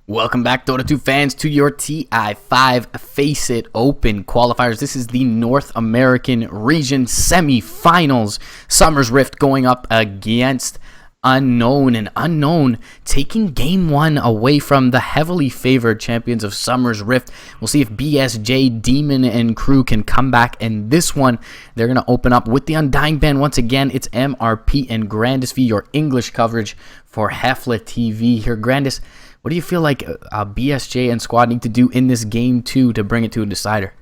Welcome back, Dota 2 fans, to your TI5 Face It Open qualifiers. This is the North American region semi-finals. Summer's Rift going up against Unknown, and Unknown taking game one away from the heavily favored champions of Summer's Rift. We'll see if BSJ, Demon, and crew can come back in this one. They're going to open up with the Undying band once again. It's MRP and GrandisV, your English coverage for HeflaTV here. Grandis, what do you feel like BSJ and squad need to do in this game two to bring it to a decider?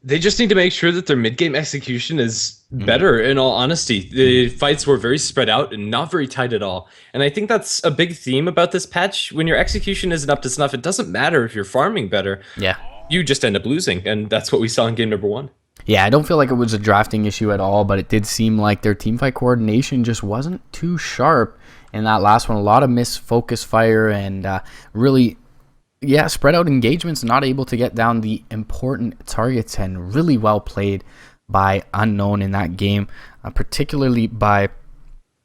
They just need to make sure that their mid-game execution is better, in all honesty. The fights were very spread out and not very tight at all. And I think that's a big theme about this patch. When your execution isn't up to snuff, it doesn't matter if you're farming better. Yeah. You just end up losing, and that's what we saw in game number one. Yeah, I don't feel like it was a drafting issue at all, but it did seem like their teamfight coordination just wasn't too sharp in that last one. A lot of missed focus fire and really... yeah, spread out engagements, not able to get down the important targets, and really well played by Unknown in that game, particularly by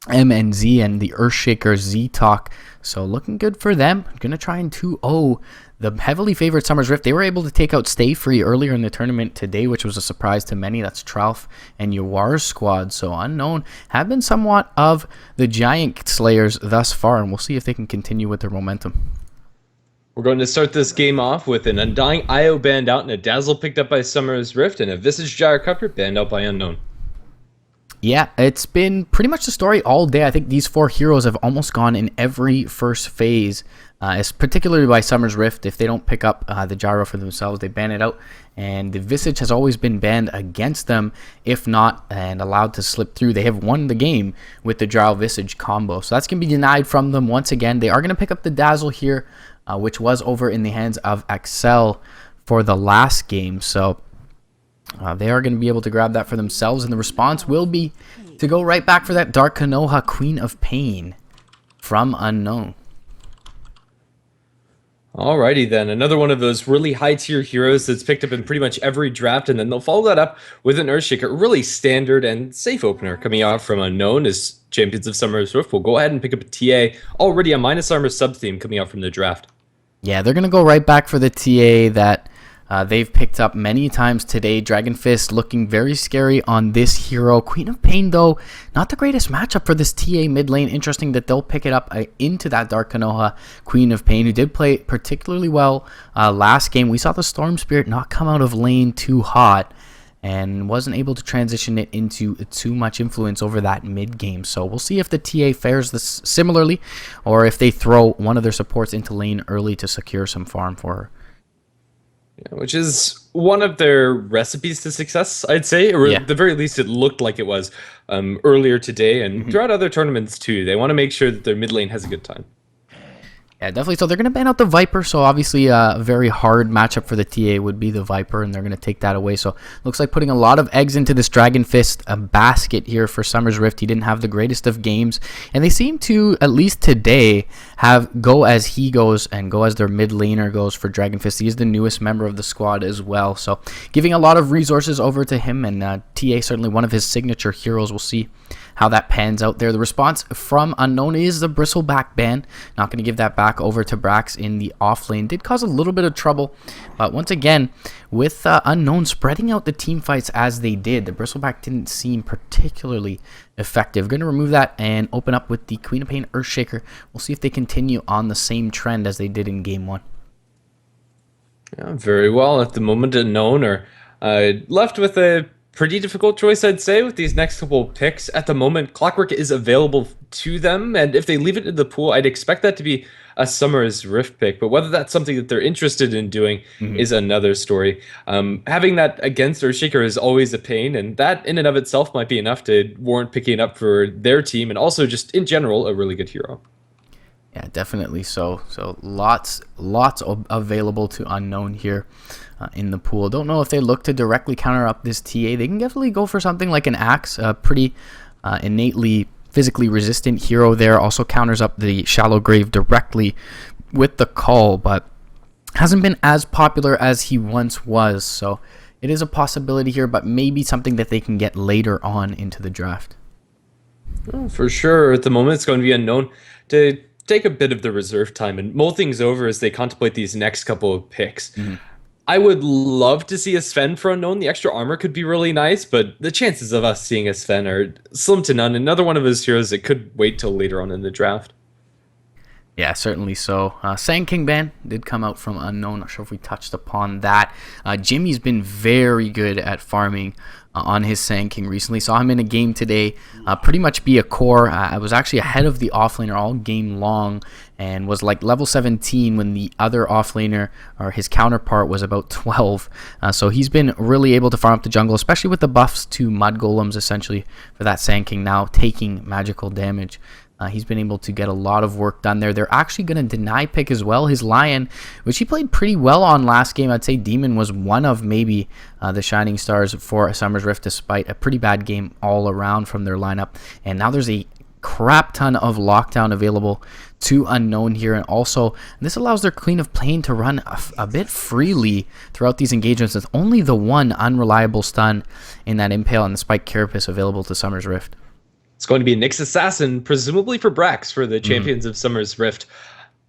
MNZ and the Earthshaker Z-Talk. So looking good for them. Going to try and 2-0 the heavily favored Summer's Rift. They were able to take out Stay Free earlier in the tournament today, which was a surprise to many. That's Tralf and Yawar's squad. So Unknown have been somewhat of the giant slayers thus far, and we'll see if they can continue with their momentum. We're going to start this game off with an Undying IO banned out and a Dazzle picked up by Summer's Rift and a Visage Gyrocopter banned out by Unknown. Yeah, it's been pretty much the story all day. I think these four heroes have almost gone in every first phase, particularly by Summer's Rift. If they don't pick up the gyro for themselves, they ban it out. And the Visage has always been banned against them, if not, and allowed to slip through. They have won the game with the gyro Visage combo. So that's going to be denied from them once again. They are going to pick up the Dazzle here, which was over in the hands of Excel for the last game. So they are going to be able to grab that for themselves, and the response will be to go right back for that Dark Konoha Queen of Pain from Unknown. Alrighty then, another one of those really high-tier heroes that's picked up in pretty much every draft, and then they'll follow that up with an Earthshaker, really standard and safe opener coming out from Unknown as champions of Summer's Rift. We'll go ahead and pick up a TA, already a minus armor sub-theme coming out from the draft. Yeah, they're going to go right back for the TA that they've picked up many times today. Dragon Fist looking very scary on this hero. Queen of Pain, though, not the greatest matchup for this TA mid lane. Interesting that they'll pick it up into that Dark Konoha Queen of Pain, who did play particularly well last game. We saw the Storm Spirit not come out of lane too hot and wasn't able to transition it into too much influence over that mid game. So we'll see if the TA fares this similarly, or if they throw one of their supports into lane early to secure some farm for her. Yeah, which is one of their recipes to success, I'd say, or at the very least it looked like it was earlier today and throughout other tournaments too. They want to make sure that their mid lane has a good time. Yeah, definitely. So they're going to ban out the Viper. So obviously a very hard matchup for the TA would be the Viper, and they're going to take that away. So looks like putting a lot of eggs into this Dragon Fist basket here for Summer's Rift. He didn't have the greatest of games, and they seem to, at least today, have go as he goes and go as their mid laner goes for Dragon Fist. He is the newest member of the squad as well. So giving a lot of resources over to him, and TA certainly one of his signature heroes. We'll see how that pans out there. The response from Unknown is the Bristleback ban. Not going to give that back over to Brax in the off lane. Did cause a little bit of trouble, but once again, with Unknown spreading out the team fights as they did, the Bristleback didn't seem particularly effective. Going to remove that and open up with the Queen of Pain Earthshaker. We'll see if they continue on the same trend as they did in game one. Yeah, very well. At the moment, Unknown are left with a pretty difficult choice, I'd say, with these next couple picks. At the moment, Clockwork is available to them, and if they leave it in the pool, I'd expect that to be a Summer's Rift pick, but whether that's something that they're interested in doing is another story. Having that against Earthshaker is always a pain, and that in and of itself might be enough to warrant picking it up for their team, and also just in general, a really good hero. Yeah, definitely. So lots available to Unknown here in the pool. Don't know if they look to directly counter up this TA. They can definitely go for something like an Axe, a pretty innately physically resistant hero there. Also counters up the Shallow Grave directly with the Call, but hasn't been as popular as he once was. So it is a possibility here, but maybe something that they can get later on into the draft. Oh, for sure. At the moment, it's going to be Unknown to take a bit of the reserve time and mull things over as they contemplate these next couple of picks. Mm-hmm. I would love to see a Sven for Unknown. The extra armor could be really nice, but the chances of us seeing a Sven are slim to none. Another one of his heroes that could wait till later on in the draft. Yeah, certainly so. Sand King ban did come out from Unknown. Not sure if we touched upon that. Jimmy's been very good at farming on his Sand King recently. Saw him in a game today pretty much be a core. I was actually ahead of the offlaner all game long and was like level 17 when the other offlaner or his counterpart was about 12. So he's been really able to farm up the jungle, especially with the buffs to Mud Golems essentially for that Sand King now taking magical damage. He's been able to get a lot of work done there. They're actually going to deny pick as well his Lion, which he played pretty well on last game. I'd say Demon was one of maybe the shining stars for Summer's Rift, despite a pretty bad game all around from their lineup. And now there's a crap ton of lockdown available to Unknown here, and also this allows their Queen of Pain to run a bit freely throughout these engagements with only the one unreliable stun in that Impale and the Spike Carapace available to Summer's Rift. It's going to be a Nyx Assassin, presumably for Brax for the Champions of Summer's Rift.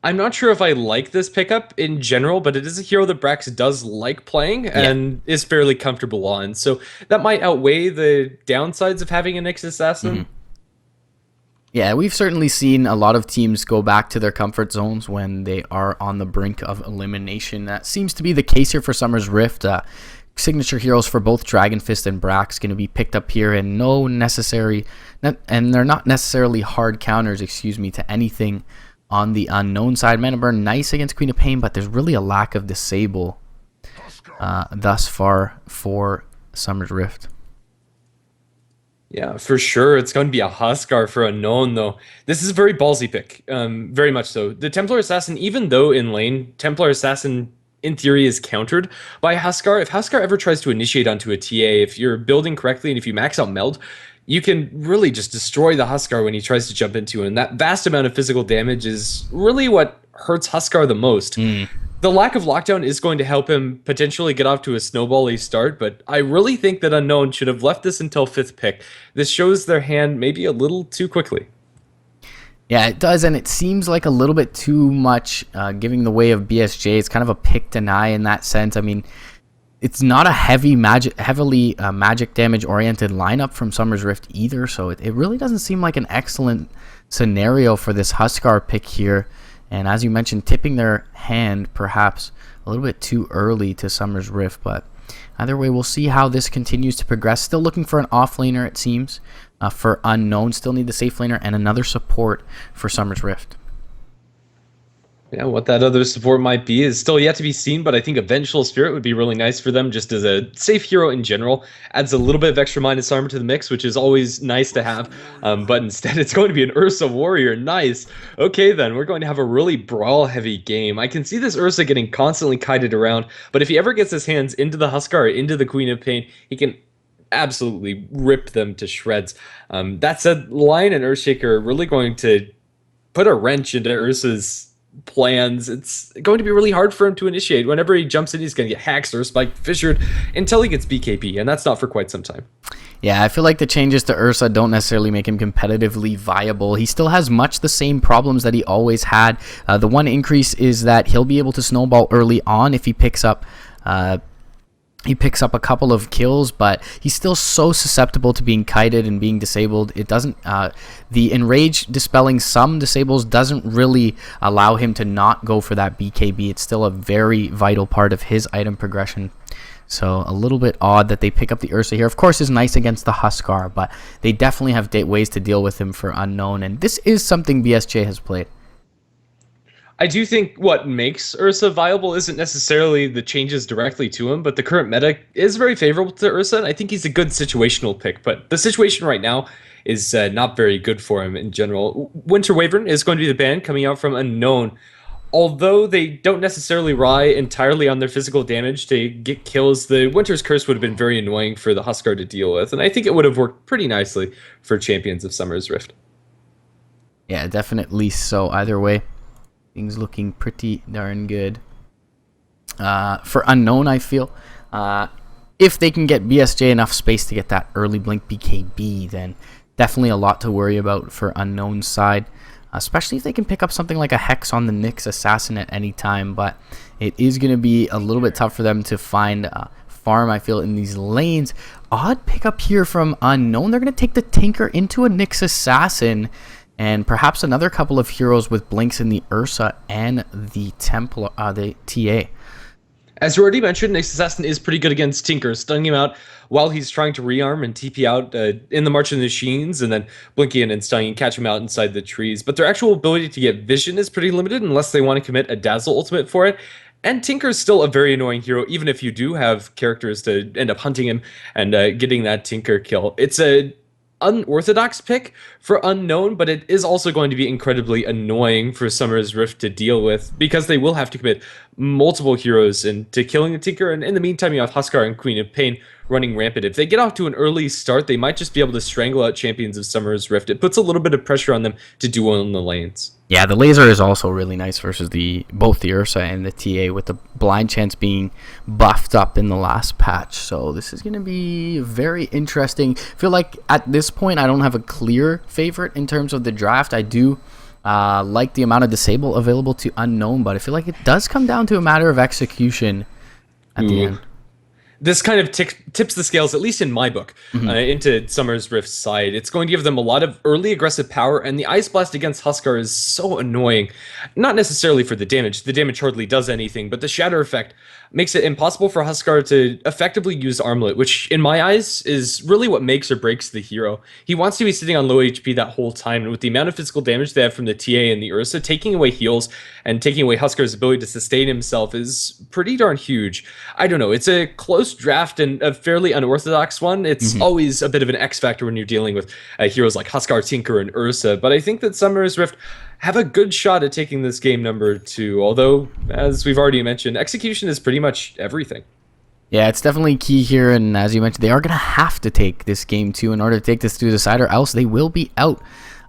I'm not sure if I like this pickup in general, but it is a hero that Brax does like playing and is fairly comfortable on. So that might outweigh the downsides of having a Nyx Assassin. Yeah, we've certainly seen a lot of teams go back to their comfort zones when they are on the brink of elimination. That seems to be the case here for Summer's Rift. Signature heroes for both Dragonfist and Brax going to be picked up here, and they're not necessarily hard counters, to anything on the Unknown side. Mana Burn nice against Queen of Pain, but there's really a lack of disable thus far for Summer's Rift. Yeah, for sure. It's going to be a Huskar for Unknown, though. This is a very ballsy pick, very much so. The Templar Assassin, even though in lane, Templar Assassin in theory is countered by Huskar. If Huskar ever tries to initiate onto a TA, if you're building correctly and if you max out Meld, you can really just destroy the Huskar when he tries to jump into it. And that vast amount of physical damage is really what hurts Huskar the most. The lack of lockdown is going to help him potentially get off to a snowball-y start, but I really think that Unknown should have left this until 5th pick. This shows their hand maybe a little too quickly. Yeah, it does, and it seems like a little bit too much giving the way of BSJ. It's kind of a pick deny in that sense. I mean, it's not a heavily magic damage oriented lineup from Summer's Rift either, so it really doesn't seem like an excellent scenario for this Huskar pick here. And as you mentioned, tipping their hand perhaps a little bit too early to Summer's Rift, but either way, we'll see how this continues to progress. Still looking for an offlaner, it seems. For Unknown, still need the safe laner and another support for Summer's Rift. Yeah, what that other support might be is still yet to be seen, but I think a Vengeful Spirit would be really nice for them just as a safe hero in general. Adds a little bit of extra minus armor to the mix, which is always nice to have, but instead it's going to be an Ursa Warrior. Nice. Okay, then, we're going to have a really brawl-heavy game. I can see this Ursa getting constantly kited around, but if he ever gets his hands into the Huskar or into the Queen of Pain, he can absolutely rip them to shreds. That said, Lion and Earthshaker are really going to put a wrench into Ursa's plans. It's going to be really hard for him to initiate. Whenever he jumps in, he's going to get hacked or spiked, fissured until he gets BKB, and that's not for quite some time. Yeah, I feel like the changes to Ursa don't necessarily make him competitively viable. He still has much the same problems that he always had. The one increase is that he'll be able to snowball early on if he picks up a couple of kills, but he's still so susceptible to being kited and being disabled. It doesn't, the Enrage dispelling some disables doesn't really allow him to not go for that BKB. It's still a very vital part of his item progression. So a little bit odd that they pick up the Ursa here. Of course, is nice against the Huskar, but they definitely have ways to deal with him for Unknown, and this is something BSJ has played. I do think what makes Ursa viable isn't necessarily the changes directly to him, but the current meta is very favorable to Ursa, and I think he's a good situational pick, but the situation right now is not very good for him in general. Winter Wyvern is going to be the ban coming out from Unknown. Although they don't necessarily rely entirely on their physical damage to get kills, the Winter's Curse would have been very annoying for the Huskar to deal with, and I think it would have worked pretty nicely for Champions of Summer's Rift. Yeah, definitely so. Either way, things looking pretty darn good. For Unknown, I feel, if they can get BSJ enough space to get that early blink BKB, then definitely a lot to worry about for Unknown's side. especially if they can pick up something like a Hex on the Nyx Assassin at any time. But it is going to be a little bit tough for them to find farm, I feel, in these lanes. Odd pickup here from Unknown. They're going to take the Tinker into a Nyx Assassin, and perhaps another couple of heroes with blinks in the Ursa and the Templar, the TA. As you already mentioned, Nyx Assassin is pretty good against Tinker, stunning him out while he's trying to rearm and TP out in the March of the Machines, and then blinking in and stunning and catch him out inside the trees. But their actual ability to get vision is pretty limited unless they want to commit a Dazzle ultimate for it. And Tinker's still a very annoying hero, even if you do have characters to end up hunting him and getting that Tinker kill. It's a unorthodox pick for Unknown, but it is also going to be incredibly annoying for Summer's Rift to deal with, because they will have to commit multiple heroes into killing the Tinker, and in the meantime you have Huskar and Queen of Pain running rampant. If they get off to an early start, they might just be able to strangle out champions of Summer's Rift. It puts a little bit of pressure on them to do well in the lanes. Yeah, the laser is also really nice versus both the Ursa and the TA, with the blind chance being buffed up in the last patch. So this is going to be very interesting. I feel like at this point I don't have a clear favorite in terms of the draft. I do like the amount of disable available to Unknown, but I feel like it does come down to a matter of execution at the end. This kind of tips the scales, at least in my book, into Summer's Rift's side. It's going to give them a lot of early aggressive power, and the Ice Blast against Huskar is so annoying. Not necessarily for the damage. The damage hardly does anything, but the Shatter effect makes it impossible for Huskar to effectively use Armlet, which, in my eyes, is really what makes or breaks the hero. He wants to be sitting on low HP that whole time, and with the amount of physical damage they have from the TA and the Ursa, taking away heals and taking away Huskar's ability to sustain himself is pretty darn huge. I don't know. It's a close draft and a fairly unorthodox one. It's always a bit of an X factor when you're dealing with heroes like Huskar, Tinker, and Ursa, but I think that Summer's Rift have a good shot at taking this game number 2, although, as we've already mentioned, execution is pretty much everything. Yeah, it's definitely key here, and as you mentioned, they are going to have to take this game 2 in order to take this to the side, or else they will be out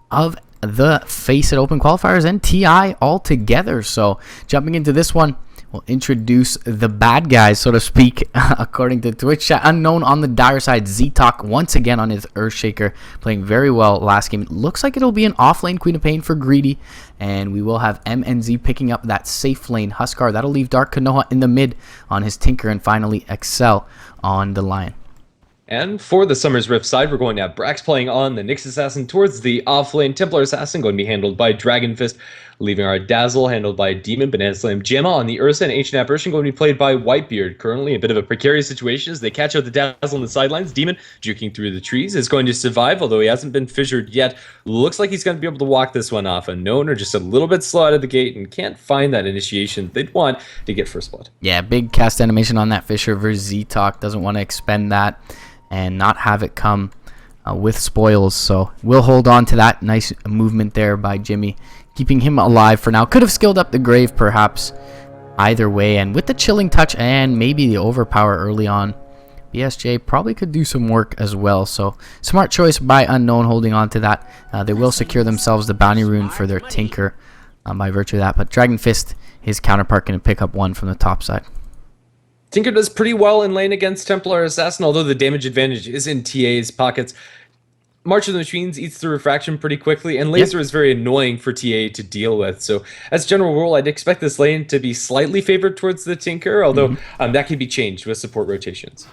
of the Face It Open qualifiers and TI altogether. So jumping into this one, we'll introduce the bad guys, so to speak, according to Twitch chat. Unknown on the dire side, Z-Talk once again on his Earthshaker, playing very well last game. It looks like it'll be an off-lane Queen of Pain for Greedy, and we will have MNZ picking up that safe lane Huskar. That'll leave Dark Konoha in the mid on his Tinker, and finally Excel on the Lion. And for the Summer's Rift side, we're going to have Brax playing on the Nyx Assassin towards the off-lane. Templar Assassin going to be handled by Dragon Fist, leaving our Dazzle handled by Demon. Banana Slam Gemma on the Ursa and Ancient Apparition going to be played by Whitebeard. Currently a bit of a precarious situation as they catch out the Dazzle on the sidelines. Demon, juking through the trees, is going to survive, although he hasn't been fissured yet. Looks like he's going to be able to walk this one off. Unknown are just a little bit slow out of the gate and can't find that initiation they'd want to get first blood. Yeah, big cast animation on that Fissure versus Z-Talk. Doesn't want to expend that and not have it come with spoils, so we'll hold on to that. Nice movement there by Jimmy, keeping him alive for now. Could have skilled up the Grave perhaps, either way, and with the Chilling Touch and maybe the Overpower early on, BSJ probably could do some work as well. So smart choice by Unknown, holding on to that. They will secure themselves the Bounty Rune for their Tinker by virtue of that, but Dragon Fist, his counterpart, going to pick up one from the top side. Tinker does pretty well in lane against Templar Assassin, although the damage advantage is in TA's pockets. March of the Machines eats through Refraction pretty quickly, and Laser is very annoying for TA to deal with. So, as a general rule, I'd expect this lane to be slightly favored towards the Tinker, although that can be changed with support rotations.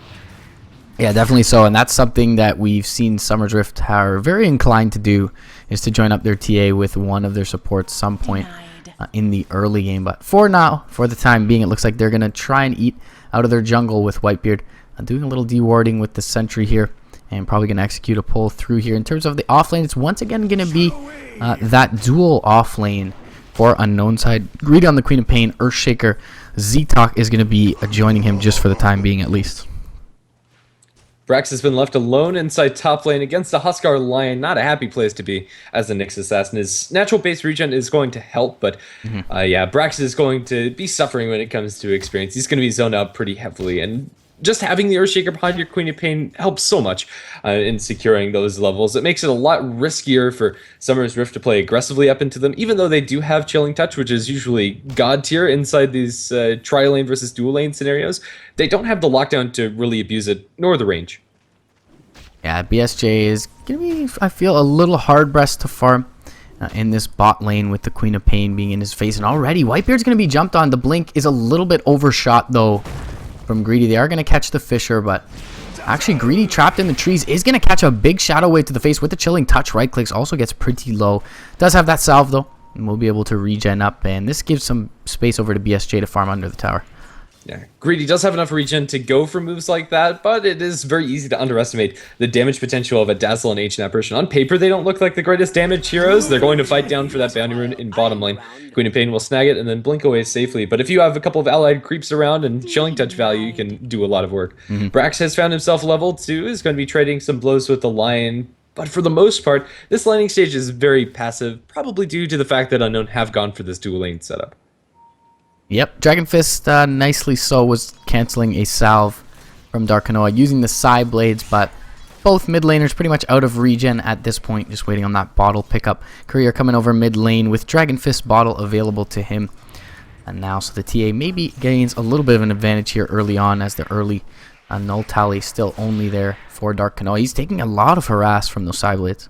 Yeah, definitely so, and that's something that we've seen Summer's Rift are very inclined to do, is to join up their TA with one of their supports some point in the early game. But for now, for the time being, it looks like they're going to try and eat out of their jungle with Whitebeard, doing a little dewarding with the sentry here, and probably going to execute a pull through here. In terms of the offlane, it's once again going to be that dual offlane for Unknown side. Greedy on the Queen of Pain, Earthshaker, Z-Talk is going to be joining him just for the time being at least. Brax has been left alone inside top lane against the Huskar Lion. Not a happy place to be as the Nyx Assassin. His natural base regen is going to help, but yeah, Brax is going to be suffering when it comes to experience. He's going to be zoned out pretty heavily, and just having the Earthshaker behind your Queen of Pain helps so much in securing those levels. It makes it a lot riskier for Summer's Rift to play aggressively up into them, even though they do have Chilling Touch, which is usually god tier inside these tri-lane versus dual lane scenarios. They don't have the lockdown to really abuse it, nor the range. Yeah, BSJ is going to be, I feel, a little hard-pressed to farm in this bot lane with the Queen of Pain being in his face. And already Whitebeard's going to be jumped on. The blink is a little bit overshot though from Greedy. They are going to catch the Fisher, but actually Greedy trapped in the trees is going to catch a big shadow wave to the face with the chilling touch. Right clicks, also gets pretty low. Does have that salve though, and we'll be able to regen up, and this gives some space over to BSJ to farm under the tower. Yeah, Greedy does have enough regen to go for moves like that, but it is very easy to underestimate the damage potential of a Dazzle and Ancient Apparition. On paper, they don't look like the greatest damage heroes. They're going to fight down for that bounty rune in bottom lane. Queen of Pain will snag it and then blink away safely. But if you have a couple of allied creeps around and Chilling Touch value, you can do a lot of work. Brax has found himself level 2, is going to be trading some blows with the Lion. But for the most part, this laning stage is very passive, probably due to the fact that Unknown have gone for this dual lane setup. Yep, Dragon Fist, nicely so, was canceling a salve from Dark Kanoa using the Psy Blades, but both mid laners pretty much out of regen at this point, just waiting on that bottle pickup. Courier coming over mid lane with Dragon Fist bottle available to him. And now, so the TA maybe gains a little bit of an advantage here early on, as the early null tally still only there for Dark Kanoa. He's taking a lot of harass from those Psy Blades.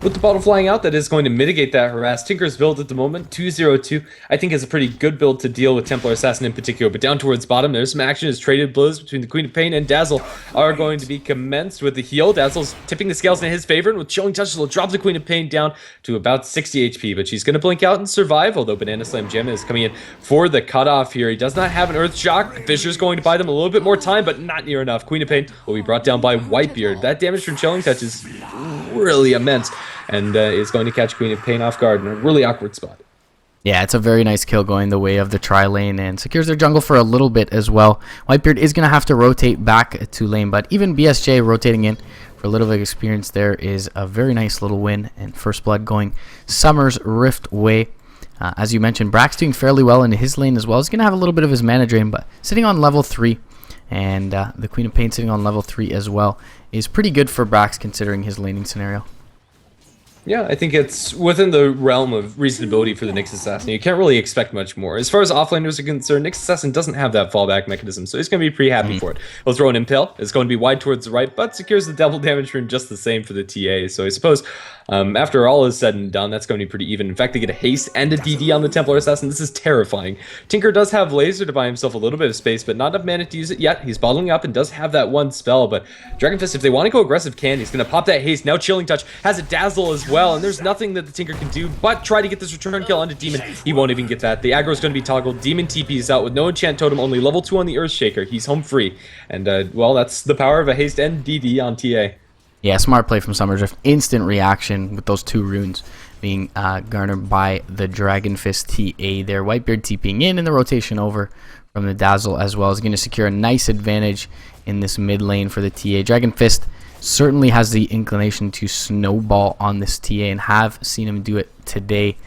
With the bottle flying out, that is going to mitigate that harass. Tinker's build at the moment, 202, I think is a pretty good build to deal with Templar Assassin in particular. But down towards bottom, there's some action as traded blows between the Queen of Pain and Dazzle are going to be commenced with the heal. Dazzle's tipping the scales in his favor, and with Chilling Touch, will drop the Queen of Pain down to about 60 HP. But she's going to blink out and survive, although Banana Slam Gem is coming in for the cutoff here. He does not have an Earth Shock. Fisher's going to buy them a little bit more time, but not near enough. Queen of Pain will be brought down by Whitebeard. That damage from Chilling Touch is really immense, and is going to catch Queen of Pain off guard in a really awkward spot. Yeah, it's a very nice kill going the way of the tri lane, and secures their jungle for a little bit as well. Whitebeard is going to have to rotate back to lane, but even BSJ rotating in for a little bit of experience there is a very nice little win, and First Blood going Summer's Rift way. As you mentioned, Brax doing fairly well in his lane as well. He's going to have a little bit of his mana drain, but sitting on level 3, and the Queen of Pain sitting on level 3 as well, is pretty good for Brax considering his laning scenario. Yeah, I think it's within the realm of reasonability for the Nyx Assassin. You can't really expect much more. As far as offlaners are concerned, Nyx Assassin doesn't have that fallback mechanism, so he's going to be pretty happy for it. He'll throw an Impale. It's going to be wide towards the right, but secures the double damage rune just the same for the TA. So I suppose after all is said and done, that's going to be pretty even. In fact, they get a haste and a DD on the Templar Assassin. This is terrifying. Tinker does have Laser to buy himself a little bit of space, but not enough mana to use it yet. He's bottling up and does have that one spell, but Dragon Fist, if they want to go aggressive, can. He's going to pop that haste. Now Chilling Touch has a Dazzle as well, and there's nothing that the Tinker can do but try to get this return kill onto Demon. He won't even get that. The aggro is going to be toggled. Demon TP's out with no enchant totem, only level 2 on the Earthshaker. He's home free. And, well, that's the power of a haste and DD on TA. Yeah, smart play from Summer's. Instant reaction with those 2 runes being garnered by the Dragon Fist TA there. Whitebeard TPing in, and the rotation over from the Dazzle as well is going to secure a nice advantage in this mid lane for the TA. Dragon Fist certainly has the inclination to snowball on this TA, and have seen him do it today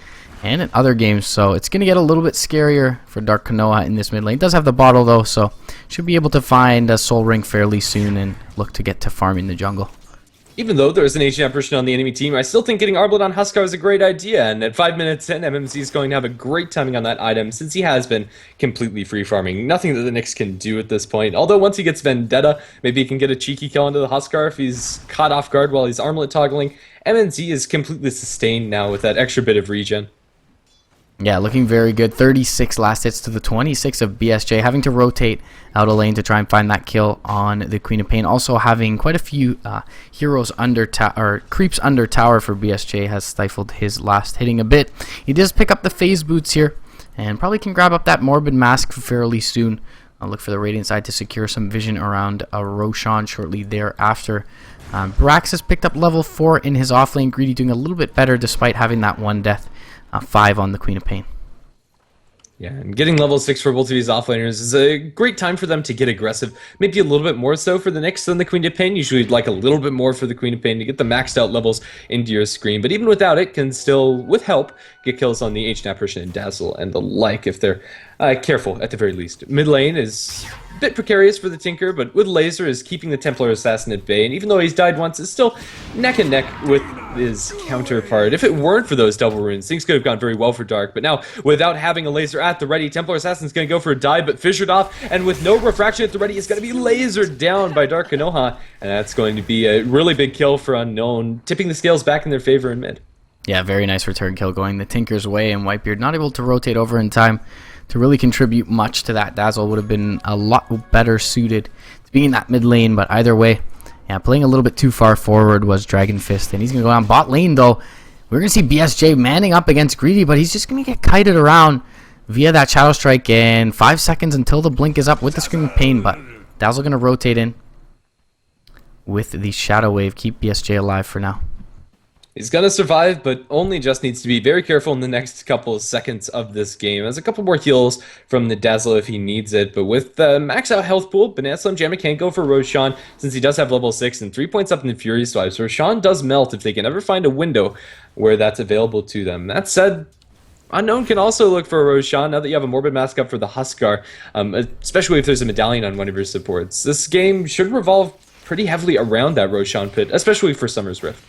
and in other games, so it's going to get a little bit scarier for Dark Kanoa in this mid lane. Does have the bottle though, so should be able to find a soul ring fairly soon and look to get to farming the jungle. Even though there's an Ancient Apparition on the enemy team, I still think getting Arblet on Huskar is a great idea, and at 5 minutes in, MMZ is going to have a great timing on that item, since he has been completely free farming. Nothing that the Nyx can do at this point, although once he gets Vendetta, maybe he can get a cheeky kill onto the Huskar if he's caught off guard while he's armlet toggling. MMZ is completely sustained now with that extra bit of regen. Yeah, looking very good. 36 last hits to the 26 of BSJ, having to rotate out a lane to try and find that kill on the Queen of Pain. Also having quite a few heroes under or creeps under tower for BSJ has stifled his last hitting a bit. He does pick up the phase boots here, and probably can grab up that Morbid Mask fairly soon. I'll look for the Radiant side to secure some vision around Roshan shortly thereafter. Brax has picked up level 4 in his offlane. Greedy doing a little bit better despite having that one death. 5 on the Queen of Pain. Yeah, and getting level 6 for both of these offlaners is a great time for them to get aggressive. Maybe a little bit more so for the Nyx than the Queen of Pain. Usually like a little bit more for the Queen of Pain to get the maxed out levels into your screen. But even without it, can still, with help, get kills on the Ancient Apparition and Dazzle and the like if they're careful at the very least. Mid lane is a bit precarious for the Tinker, but with Laser is keeping the Templar Assassin at bay. And even though he's died once, it's still neck and neck with his counterpart. If it weren't for those double runes, things could have gone very well for Dark. But now, without having a Laser at the ready, Templar Assassin's going to go for a dive, but fissured off, and with no refraction at the ready, it's going to be lasered down by Dark Kanoa, and that's going to be a really big kill for Unknown, tipping the scales back in their favor in mid. Yeah, very nice return kill going the Tinker's way, and Whitebeard not able to rotate over in time to really contribute much to that. Dazzle would have been a lot better suited to being in that mid lane, but either way, yeah, playing a little bit too far forward was Dragon Fist, and he's going to go down bot lane though. We're going to see BSJ manning up against Greedy, but he's just going to get kited around via that Shadow Strike, and 5 seconds until the blink is up with the Screaming Pain, but Dazzle going to rotate in with the Shadow Wave, keep BSJ alive for now. He's going to survive, but only just needs to be very careful in the next couple of seconds of this game. Has a couple more heals from the Dazzle if he needs it, but with the max out health pool, Banana Slim Jammer can't go for Roshan since he does have level 6 and 3 points up in the Fury Swipe. So Roshan does melt if they can ever find a window where that's available to them. That said, Unknown can also look for a Roshan now that you have a Morbid Mask up for the Huskar, especially if there's a medallion on one of your supports. This game should revolve pretty heavily around that Roshan pit, especially for Summer's Rift.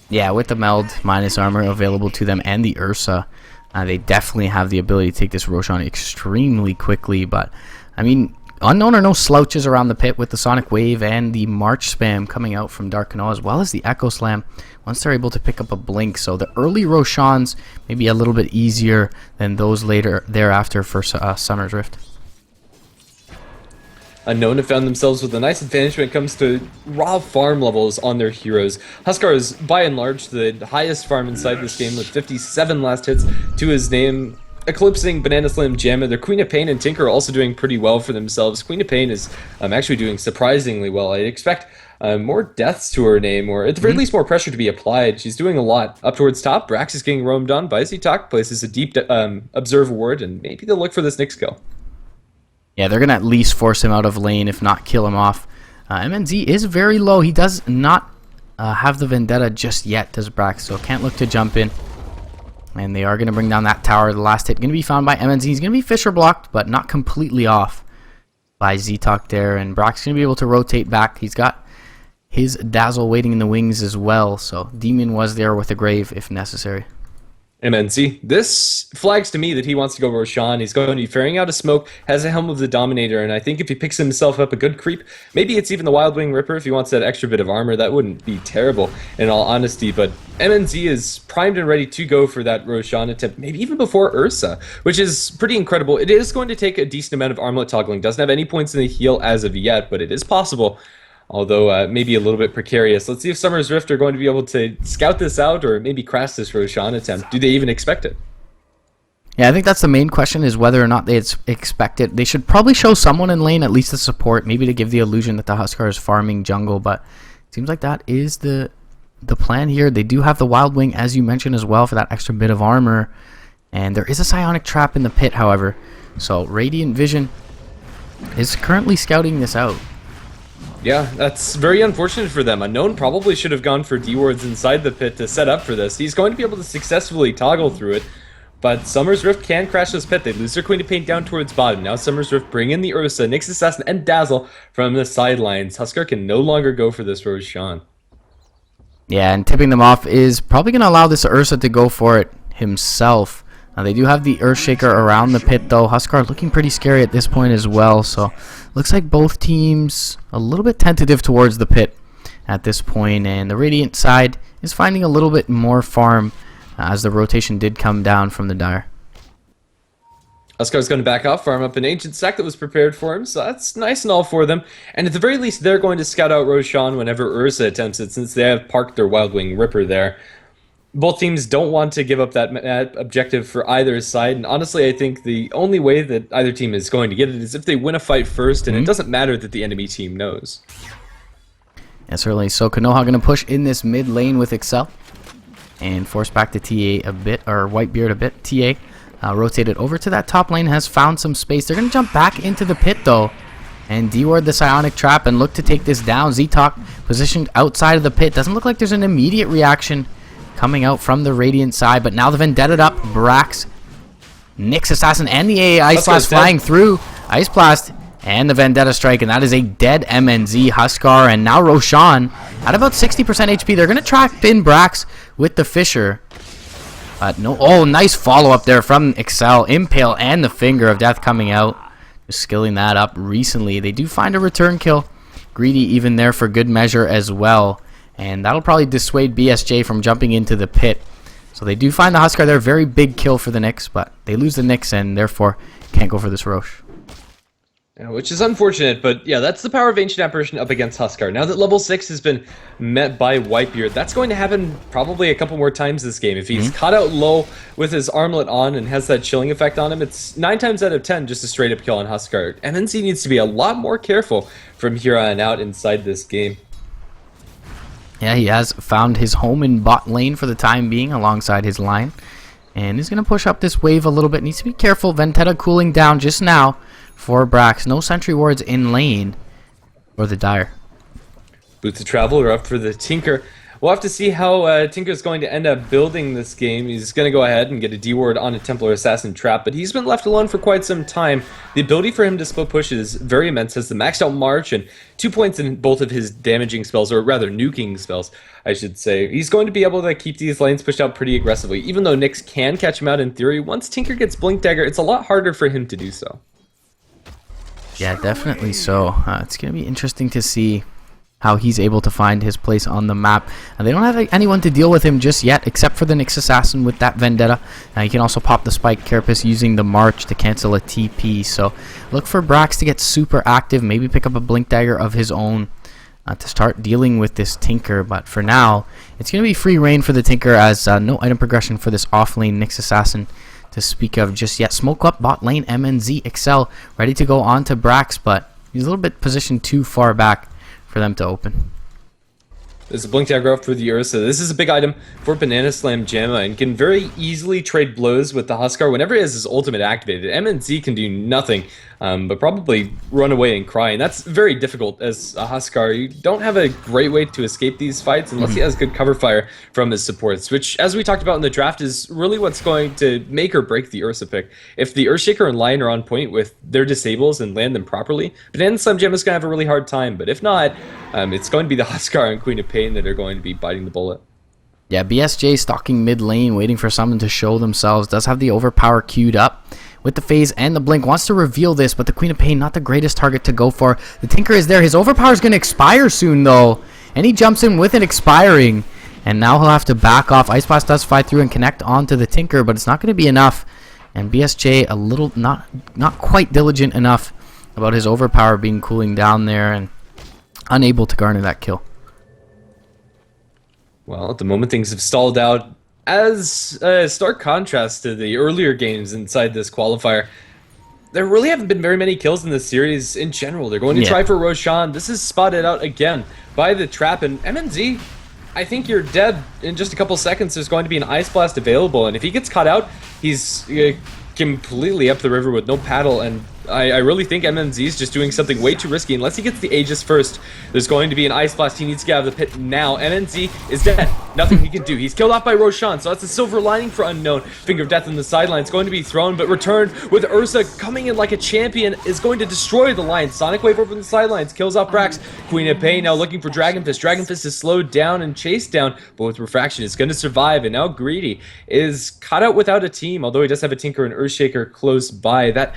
Yeah, with the Meld minus armor available to them and the Ursa, they definitely have the ability to take this Roshan extremely quickly. But, I mean, Unknown are no slouches around the pit with the Sonic Wave and the March Spam coming out from Dark Canoe, as well as the Echo Slam once they're able to pick up a Blink. So the early Roshans may be a little bit easier than those later thereafter for Summer's Rift. Unknown have found themselves with a nice advantage when it comes to raw farm levels on their heroes. Huskar is, by and large, the highest farm inside this game with 57 last hits to his name, eclipsing Banana Slim Jammer. Their Queen of Pain and Tinker are also doing pretty well for themselves. Queen of Pain is actually doing surprisingly well. I'd expect more deaths to her name, or at the very least more pressure to be applied. She's doing a lot. Up towards top, Brax is getting roamed on by Zitok, places a deep observe ward, and maybe they'll look for this Nyx kill. Yeah, they're going to at least force him out of lane, if not kill him off. MNZ is very low. He does not have the Vendetta just yet, does Brax, so can't look to jump in. And they are going to bring down that tower. The last hit going to be found by MNZ. He's going to be Fisher blocked, but not completely off by Zitok there. And Brax going to be able to rotate back. He's got his Dazzle waiting in the wings as well, so Demon was there with a Grave if necessary. MNC. This flags to me that he wants to go Roshan. He's going to be ferrying out a smoke, has a Helm of the Dominator, and I think if he picks himself up a good creep, maybe it's even the Wild Wing Ripper if he wants that extra bit of armor. That wouldn't be terrible in all honesty, but MNZ is primed and ready to go for that Roshan attempt, maybe even before Ursa, which is pretty incredible. It is going to take a decent amount of armlet toggling. Doesn't have any points in the heal as of yet, but it is possible. Although maybe a little bit precarious. Let's see if Summer's Rift are going to be able to scout this out or maybe crash this Roshan attempt. Do they even expect it? Yeah, I think that's the main question, is whether or not they expect it. They should probably show someone in lane, at least the support, maybe to give the illusion that the Huskar is farming jungle, but it seems like that is the plan here. They do have the Wild Wing, as you mentioned as well, for that extra bit of armor, and there is a Psionic Trap in the pit, however. So Radiant Vision is currently scouting this out. Yeah, that's very unfortunate for them. Unknown probably should have gone for D-wards inside the pit to set up for this. He's going to be able to successfully toggle through it, but Summer's Rift can crash this pit. They lose their Queen of Paint down towards bottom. Now Summer's Rift bring in the Ursa, Nyx Assassin, and Dazzle from the sidelines. Huskar can no longer go for this Roshan. Yeah, and tipping them off is probably going to allow this Ursa to go for it himself. Now they do have the Earthshaker around the pit though. Huskar looking pretty scary at this point as well, so looks like both teams a little bit tentative towards the pit at this point, and the Radiant side is finding a little bit more farm as the rotation did come down from the Dire. Huskar's going to back off, farm up an Ancient Stack that was prepared for him, so that's nice and all for them. And at the very least, they're going to scout out Roshan whenever Ursa attempts it, since they have parked their Wild Wing Ripper there. Both teams don't want to give up that objective for either side, and honestly, I think the only way that either team is going to get it is if they win a fight first, and it doesn't matter that the enemy team knows. Yeah, certainly. So Konoha going to push in this mid lane with Excel and force back the TA a bit, or Whitebeard a bit. TA rotated over to that top lane, has found some space. They're going to jump back into the pit though, and D-ward the Psionic Trap and look to take this down. Zitok positioned outside of the pit. Doesn't look like there's an immediate reaction coming out from the Radiant side, but now the Vendetta up. Brax, Nyx Assassin, and the AA Ice Blast flying through. Ice Blast and the Vendetta Strike, and that is a dead MNZ. Huskar and now Roshan at about 60% HP. They're going to trap in Brax with the Fisher. No, oh, nice follow-up there from Excel. Impale and the Finger of Death coming out. Just skilling that up recently. They do find a return kill. Greedy even there for good measure as well. And that'll probably dissuade BSJ from jumping into the pit. So they do find the Huskar there. Very big kill for the Nyx, but they lose the Nyx and therefore can't go for this Roche. Yeah, which is unfortunate, but yeah, that's the power of Ancient Apparition up against Huskar. Now that level 6 has been met by Whitebeard, that's going to happen probably a couple more times this game. If he's caught out low with his armlet on and has that chilling effect on him, it's 9 times out of 10 just a straight up kill on Huskar. MNZ needs to be a lot more careful from here on out inside this game. Yeah, he has found his home in bot lane for the time being alongside his line. And he's going to push up this wave a little bit. Needs to be careful. Ventetta cooling down just now for Brax. No sentry wards in lane for the Dire. Boots of Travel are up for the Tinker. We'll have to see how Tinker's going to end up building this game. He's going to go ahead and get a D-ward on a Templar Assassin trap, but he's been left alone for quite some time. The ability for him to split push is very immense, has the maxed out March and 2 points in both of his damaging spells, or rather nuking spells, I should say. He's going to be able to keep these lanes pushed out pretty aggressively. Even though Nyx can catch him out in theory, once Tinker gets Blink Dagger, it's a lot harder for him to do so. Yeah, definitely so. It's going to be interesting to see how he's able to find his place on the map. They don't have anyone to deal with him just yet, except for the Nyx Assassin with that Vendetta. He can also pop the Spike Carapace using the March to cancel a TP. So look for Brax to get super active, maybe pick up a Blink Dagger of his own to start dealing with this Tinker. But for now, it's going to be free reign for the Tinker, as no item progression for this off-lane Nyx Assassin to speak of just yet. Smoke up bot lane, MNZ Excel ready to go on to Brax, but he's a little bit positioned too far back for them to open. There's a Blink Dagger up for the Ursa. This is a big item for Banana Slam Jamma and can very easily trade blows with the Huskar whenever he has his ultimate activated. MNZ can do nothing but probably run away and cry, and that's very difficult as a Huskar. You don't have a great way to escape these fights unless he has good cover fire from his supports, which, as we talked about in the draft, is really what's going to make or break the Ursa pick. If the Earthshaker and Lion are on point with their disables and land them properly, Banana Slam Jamma is going to have a really hard time, but if not, it's going to be the Huskar and Queen of Pain that are going to be biting the bullet. Yeah, BSJ stalking mid lane, waiting for someone to show themselves. Does have the overpower queued up with the phase and the blink. Wants to reveal this, but the Queen of Pain, not the greatest target to go for. The Tinker is there. His overpower is going to expire soon, though. And he jumps in with it expiring. And now he'll have to back off. Ice Blast does fly through and connect onto the Tinker, but it's not going to be enough. And BSJ a little, not quite diligent enough about his overpower being cooling down there and unable to garner that kill. Well, at the moment, things have stalled out. As a stark contrast to the earlier games inside this qualifier, there really haven't been very many kills in this series in general. They're going to try for Roshan. This is spotted out again by the trap, and MNZ, I think you're dead in just a couple seconds. There's going to be an Ice Blast available, and if he gets caught out, he's completely up the river with no paddle, and I really think MNZ is just doing something way too risky. Unless he gets the Aegis first, there's going to be an Ice Blast. He needs to get out of the pit now. MNZ is dead. Nothing he can do. He's killed off by Roshan, so that's a silver lining for Unknown. Finger of Death in the sideline. It's going to be thrown, but returned with Ursa coming in like a champion is going to destroy the Lion. Sonic Wave over the sidelines. Kills off Brax. Queen of Pain now looking for Dragon Fist. Dragon Fist is slowed down and chased down, but with Refraction is going to survive. And now Greedy is caught out without a team, although he does have a Tinker and Earthshaker close by. That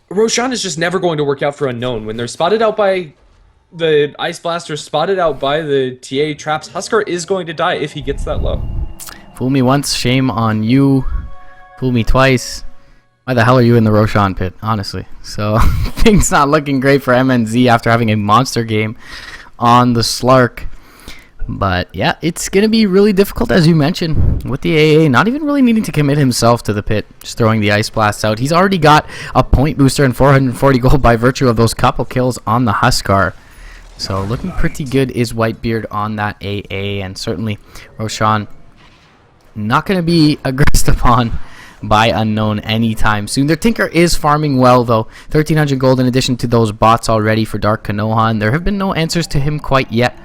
Roshan is just never going to work out for Unknown. When they're spotted out by the Ice Blaster, spotted out by the TA traps, Huskar is going to die if he gets that low. Fool me once, shame on you. Fool me twice. Why the hell are you in the Roshan pit, honestly? So, things not looking great for MNZ after having a monster game on the Slark. But yeah, it's going to be really difficult, as you mentioned, with the AA not even really needing to commit himself to the pit, just throwing the Ice Blasts out. He's already got a point booster and 440 gold by virtue of those couple kills on the Huskar. So looking pretty good is Whitebeard on that AA, and certainly Roshan not going to be aggressed upon by Unknown anytime soon. Their Tinker is farming well, though. 1,300 gold in addition to those bots already for Dark Kanohan. There have been no answers to him quite yet.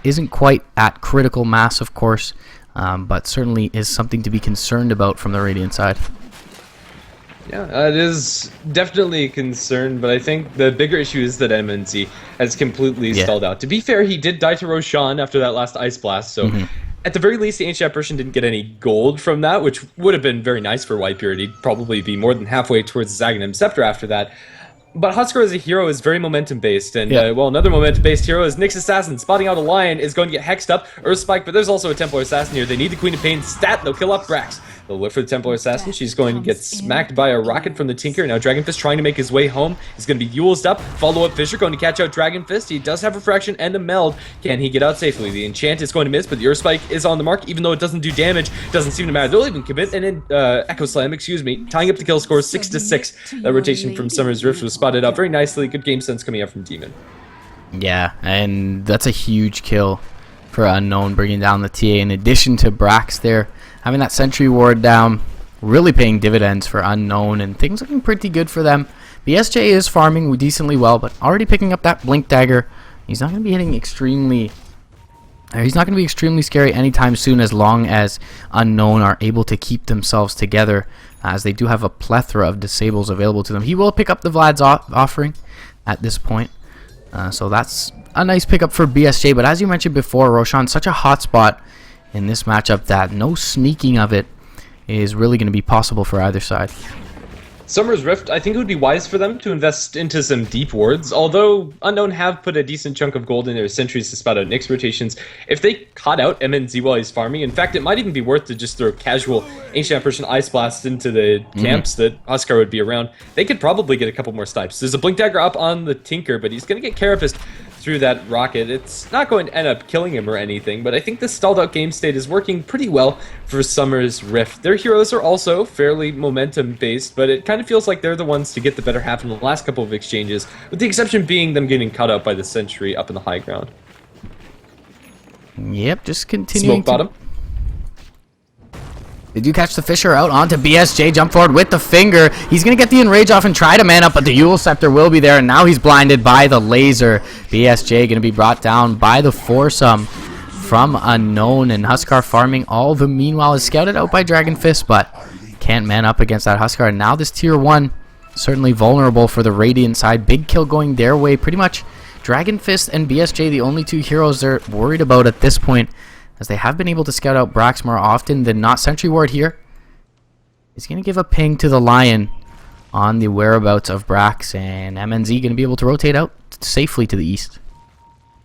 Isn't quite at critical mass, of course, but certainly is something to be concerned about from the Radiant side. Yeah, it is definitely a concern, but I think the bigger issue is that MNZ has completely stalled out. To be fair, he did die to Roshan after that last Ice Blast, so at the very least, the Ancient Apparition didn't get any gold from that, which would have been very nice for Whitebeard. He'd probably be more than halfway towards the Aghanim Scepter after that. But Husker as a hero is very momentum based, and Yeah. well, another momentum based hero is Nyx Assassin. Spotting out a Lion is going to get hexed up, Earth Spike, but there's also a Templar Assassin here. They need the Queen of Pain stat, they'll kill off Brax. They'll look for the Templar Assassin. She's going to get smacked by a rocket from the Tinker. Now Dragon Fist trying to make his way home. He's going to be Yulesed up. Follow-up Fisher going to catch out Dragon Fist. He does have Refraction and a Meld. Can he get out safely? The Enchant is going to miss, but the Earth Spike is on the mark. Even though it doesn't do damage, doesn't seem to matter. They'll even commit an Echo Slam, excuse me, tying up the kill score 6-6. That rotation from Summer's Rift was spotted out very nicely. Good game sense coming out from Demon. Yeah, and that's a huge kill for Unknown, bringing down the TA. In addition to Brax there, having that Sentry Ward down, really paying dividends for Unknown, and things looking pretty good for them. BSJ is farming decently well, but already picking up that Blink Dagger. He's not going to be hitting extremely... He's not going to be extremely scary anytime soon, as long as Unknown are able to keep themselves together, as they do have a plethora of disables available to them. He will pick up the Vlad's offering at this point. So that's a nice pickup for BSJ, but as you mentioned before, Roshan, such a hot spot in this matchup that no sneaking of it is really going to be possible for either side. Summer's Rift, I think it would be wise for them to invest into some deep wards, although Unknown have put a decent chunk of gold in their sentries to spot out Nyx rotations. If they caught out MNZ while he's farming, in fact, it might even be worth to just throw casual Ancient Apparition Ice Blast into the camps that Huskar would be around. They could probably get a couple more snipes. There's a Blink Dagger up on the Tinker, but he's going to get Carapace through that rocket. It's not going to end up killing him or anything, but I think this stalled out game state is working pretty well for Summer's Rift. Their heroes are also fairly momentum based, but it kind of feels like they're the ones to get the better half in the last couple of exchanges, with the exception being them getting cut out by the Sentry up in the high ground. Yep, just continuing. Smoke bottom. They do catch the Fisher out onto BSJ, jump forward with the finger. He's going to get the Enrage off and try to man up, but the Eul Scepter will be there, and now he's blinded by the laser. BSJ going to be brought down by the foursome from Unknown, and Huskar farming all the meanwhile is scouted out by Dragon Fist, but can't man up against that Huskar. And now this tier 1 certainly vulnerable for the Radiant side. Big kill going their way. Pretty much Dragon Fist and BSJ the only two heroes they're worried about at this point, as they have been able to scout out Brax more often than not. Sentry Ward here is going to give a ping to the Lion on the whereabouts of Brax, and MNZ going to be able to rotate out safely to the east.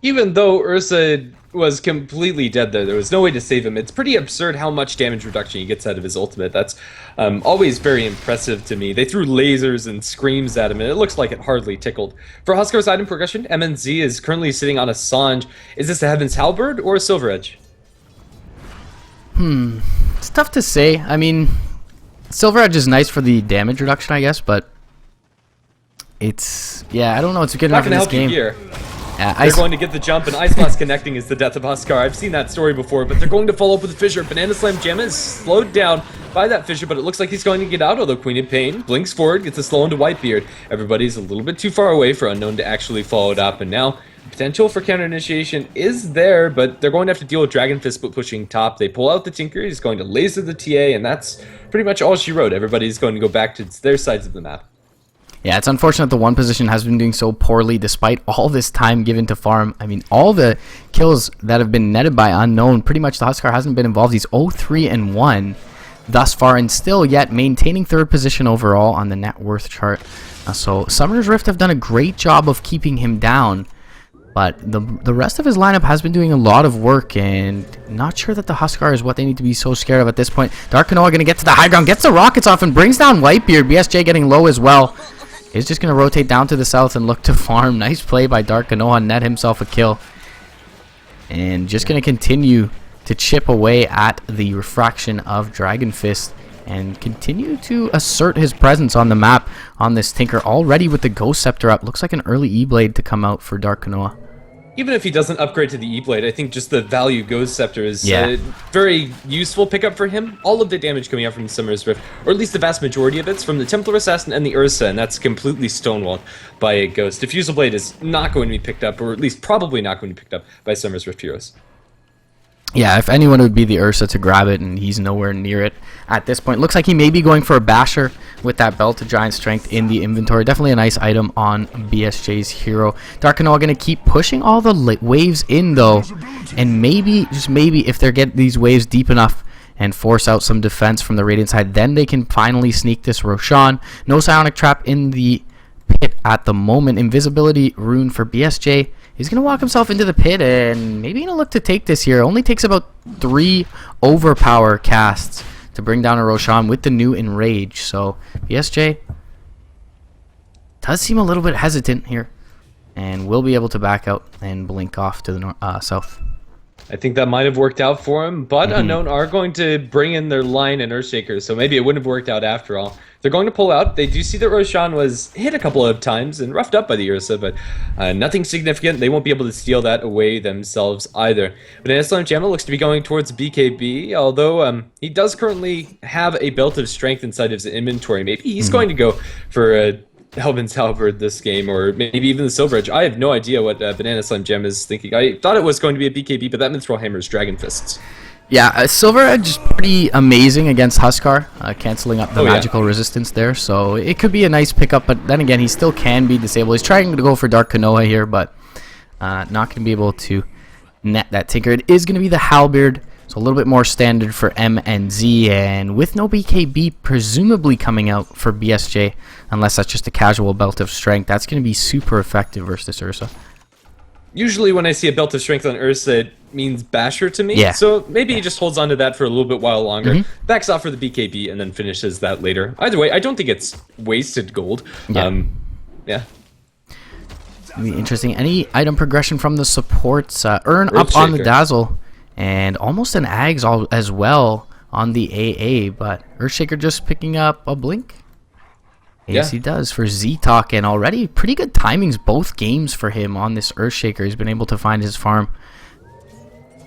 Even though Ursa was completely dead there was no way to save him. It's pretty absurd how much damage reduction he gets out of his ultimate. That's always very impressive to me. They threw lasers and screams at him, and it looks like it hardly tickled. For Huskar's item progression, MNZ is currently sitting on a Sange. Is this a Heaven's Halberd or a Silver Edge? It's tough to say. I mean, Silver Edge is nice for the damage reduction, I guess, but it's... yeah, I don't know. It's good enough in this game. Here. Yeah, They're going to get the jump, and Ice Blast connecting is the death of Huskar. I've seen that story before, but they're going to follow up with a Fissure. Banana Slam Gemma is slowed down by that Fissure, but it looks like he's going to get out, although Queen of Pain blinks forward, gets a slow into Whitebeard. Everybody's a little bit too far away for Unknown to actually follow it up, and now the potential for counter initiation is there, but they're going to have to deal with Dragon Fist pushing top. They pull out the Tinker, he's going to laser the TA, and that's pretty much all she wrote. Everybody's going to go back to their sides of the map. Yeah, it's unfortunate the one position has been doing so poorly despite all this time given to farm. I mean, all the kills that have been netted by Unknown, pretty much the Huskar hasn't been involved. He's 0-3-1 thus far, and still yet maintaining third position overall on the net worth chart. So Summer's Rift have done a great job of keeping him down, but the rest of his lineup has been doing a lot of work, and not sure that the Huskar is what they need to be so scared of at this point. Dark Kanoa going to get to the high ground, gets the rockets off, and brings down Whitebeard. BSJ getting low as well. He's just going to rotate down to the south and look to farm. Nice play by Dark Kanoa, net himself a kill. And just going to continue to chip away at the refraction of Dragon Fist and continue to assert his presence on the map on this Tinker. Already with the Ghost Scepter up. Looks like an early E-Blade to come out for Dark Kanoa. Even if he doesn't upgrade to the E-Blade, I think just the value Ghost Scepter is a very useful pickup for him. All of the damage coming out from Summer's Rift, or at least the vast majority of it's from the Templar Assassin and the Ursa, and that's completely stonewalled by a Ghost. Diffusal Blade is not going to be picked up, or at least probably not going to be picked up by Summer's Rift heroes. Yeah, if anyone, it would be the Ursa to grab it, and he's nowhere near it at this point. Looks like he may be going for a Basher with that Belt of Giant Strength in the inventory. Definitely a nice item on BSJ's hero. Dark Kanoa going to keep pushing all the waves in, though, and maybe, just maybe, if they get these waves deep enough and force out some defense from the Radiant side, then they can finally sneak this Roshan. No Psionic Trap in the pit at the moment. Invisibility rune for BSJ. He's going to walk himself into the pit and maybe going to look to take this here. Only takes about 3 overpower casts to bring down a Roshan with the new Enrage. So BSJ does seem a little bit hesitant here and will be able to back out and blink off to the south. I think that might have worked out for him, but Unknown are going to bring in their line and Earthshaker, so maybe it wouldn't have worked out after all. They're going to pull out. They do see that Roshan was hit a couple of times and roughed up by the Ursa, but nothing significant. They won't be able to steal that away themselves either. But Islam Jamma looks to be going towards BKB, although he does currently have a belt of strength inside of his inventory. Maybe he's going to go for Helvin's Halberd this game, or maybe even the Silver Edge. I have no idea what Banana Slime Gem is thinking. I thought it was going to be a BKB, but that Mithril Hammer's Dragon Fists. Yeah, Silver Edge is pretty amazing against Huskar, canceling up the magical resistance there, so it could be a nice pickup, but then again, he still can be disabled. He's trying to go for Dark Konoha here, but not going to be able to net that Tinker. It is going to be the Halberd, so a little bit more standard for M and Z, and with no BKB presumably coming out for BSJ, unless that's just a casual belt of strength, that's going to be super effective versus this Ursa. Usually when I see a belt of strength on Ursa, it means Basher to me, yeah. So maybe he just holds on to that for a little bit while longer, backs off for the BKB, and then finishes that later. Either way, I don't think it's wasted gold. Yeah. Yeah. Be interesting. Any item progression from the supports? Earn up on the Dazzle, and almost an Ags as well on the AA, but Earthshaker just picking up a Blink. Yes, he does for Z-Talk, and already pretty good timings both games for him on this Earthshaker. He's been able to find his farm.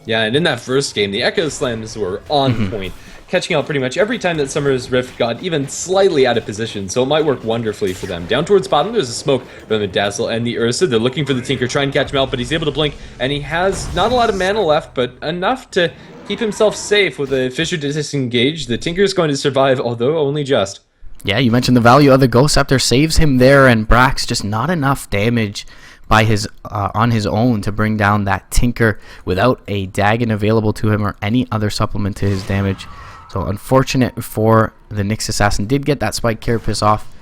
Yeah, and in that first game, the Echo Slams were on point, catching out pretty much every time that Summer's Rift got even slightly out of position, so it might work wonderfully for them. Down towards bottom, there's a smoke from the Dazzle and the Ursa. They're looking for the Tinker, try and catch him out, but he's able to blink, and he has not a lot of mana left, but enough to keep himself safe with a Fissure Disengage. The Tinker's going to survive, although only just. Yeah, you mentioned the value of the Ghost Scepter saves him there, and Brax just not enough damage by his on his own to bring down that Tinker without a Dagon available to him or any other supplement to his damage. So unfortunate for the Nyx Assassin. Did get that Spike Carapace off,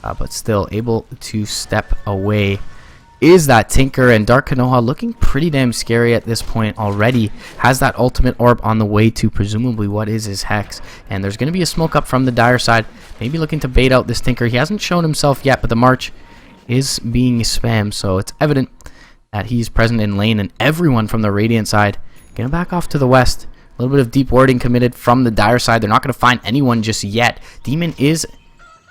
but still able to step away. Is that Tinker, and Dark Konoha looking pretty damn scary at this point already. Has that ultimate orb on the way to presumably what is his Hex. And there's going to be a smoke up from the Dire side. Maybe looking to bait out this Tinker. He hasn't shown himself yet, but the March is being spammed. So it's evident that he's present in lane, and everyone from the Radiant side going to back off to the west. A little bit of deep warding committed from the Dire side. They're not going to find anyone just yet. Demon is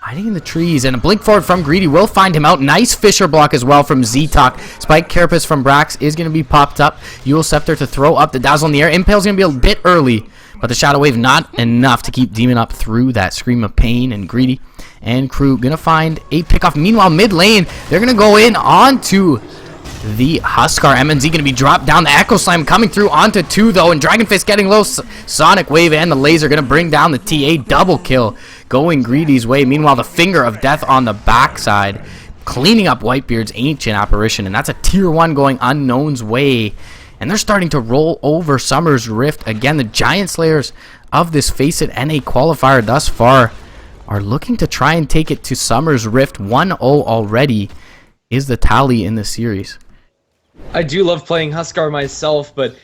hiding in the trees, and a blink forward from Greedy will find him out. Nice Fissure block as well from Z-Talk. Spike Carapace from Brax is going to be popped up. Eul Scepter to throw up the Dazzle in the air. Impale's going to be a bit early, but the Shadow Wave not enough to keep Demon up through that Scream of Pain, and Greedy and crew going to find a pickoff. Meanwhile, mid lane, they're going to go in onto the Huskar. MNZ going to be dropped down. The Echo Slam coming through onto 2 though, and Dragon Fist getting low. Sonic Wave and the Laser going to bring down the TA. Double kill going Greedy's way. Meanwhile, the Finger of Death on the backside cleaning up Whitebeard's Ancient Apparition, and that's a tier 1 going Unknown's way. And they're starting to roll over Summer's Rift again. The Giant Slayers of this Face It NA qualifier thus far are looking to try and take it to Summer's Rift. 1-0 already is the tally in the series. I do love playing Huskar myself, but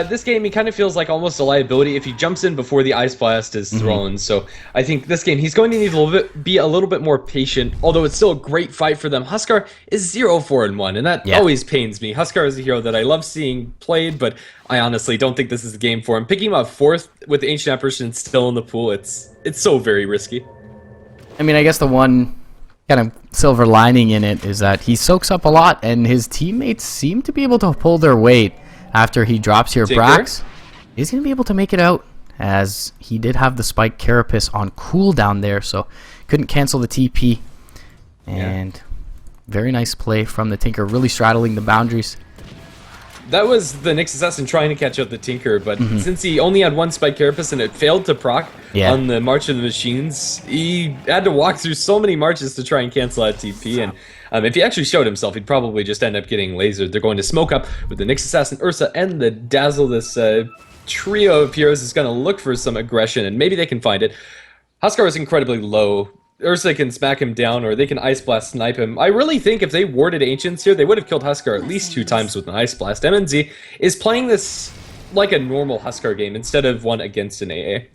this game, he kind of feels like almost a liability if he jumps in before the Ice Blast is thrown. So I think this game, he's going to need be a little bit more patient, although it's still a great fight for them. Huskar is 0-4-1, and that always pains me. Huskar is a hero that I love seeing played, but I honestly don't think this is the game for him. Picking him up 4th with the Ancient Apparition still in the pool, it's so very risky. I mean, I guess the one kind of silver lining in it is that he soaks up a lot, and his teammates seem to be able to pull their weight after he drops here. Brax is going to be able to make it out, as he did have the Spike Carapace on cooldown there, so couldn't cancel the TP. And very nice play from the Tinker, really straddling the boundaries. That was the Nyx Assassin trying to catch out the Tinker, but since he only had 1 Spike Carapace and it failed to proc on the March of the Machines, he had to walk through so many marches to try and cancel out TP, and if he actually showed himself, he'd probably just end up getting lasered. They're going to smoke up with the Nyx Assassin, Ursa, and the Dazzle. This trio of heroes is going to look for some aggression, and maybe they can find it. Huskar is incredibly low Ursa can smack him down, or they can Ice Blast snipe him. I really think if they warded Ancients here, they would have killed Huskar at least 2 times with an Ice Blast. MNZ is playing this like a normal Huskar game instead of one against an AA.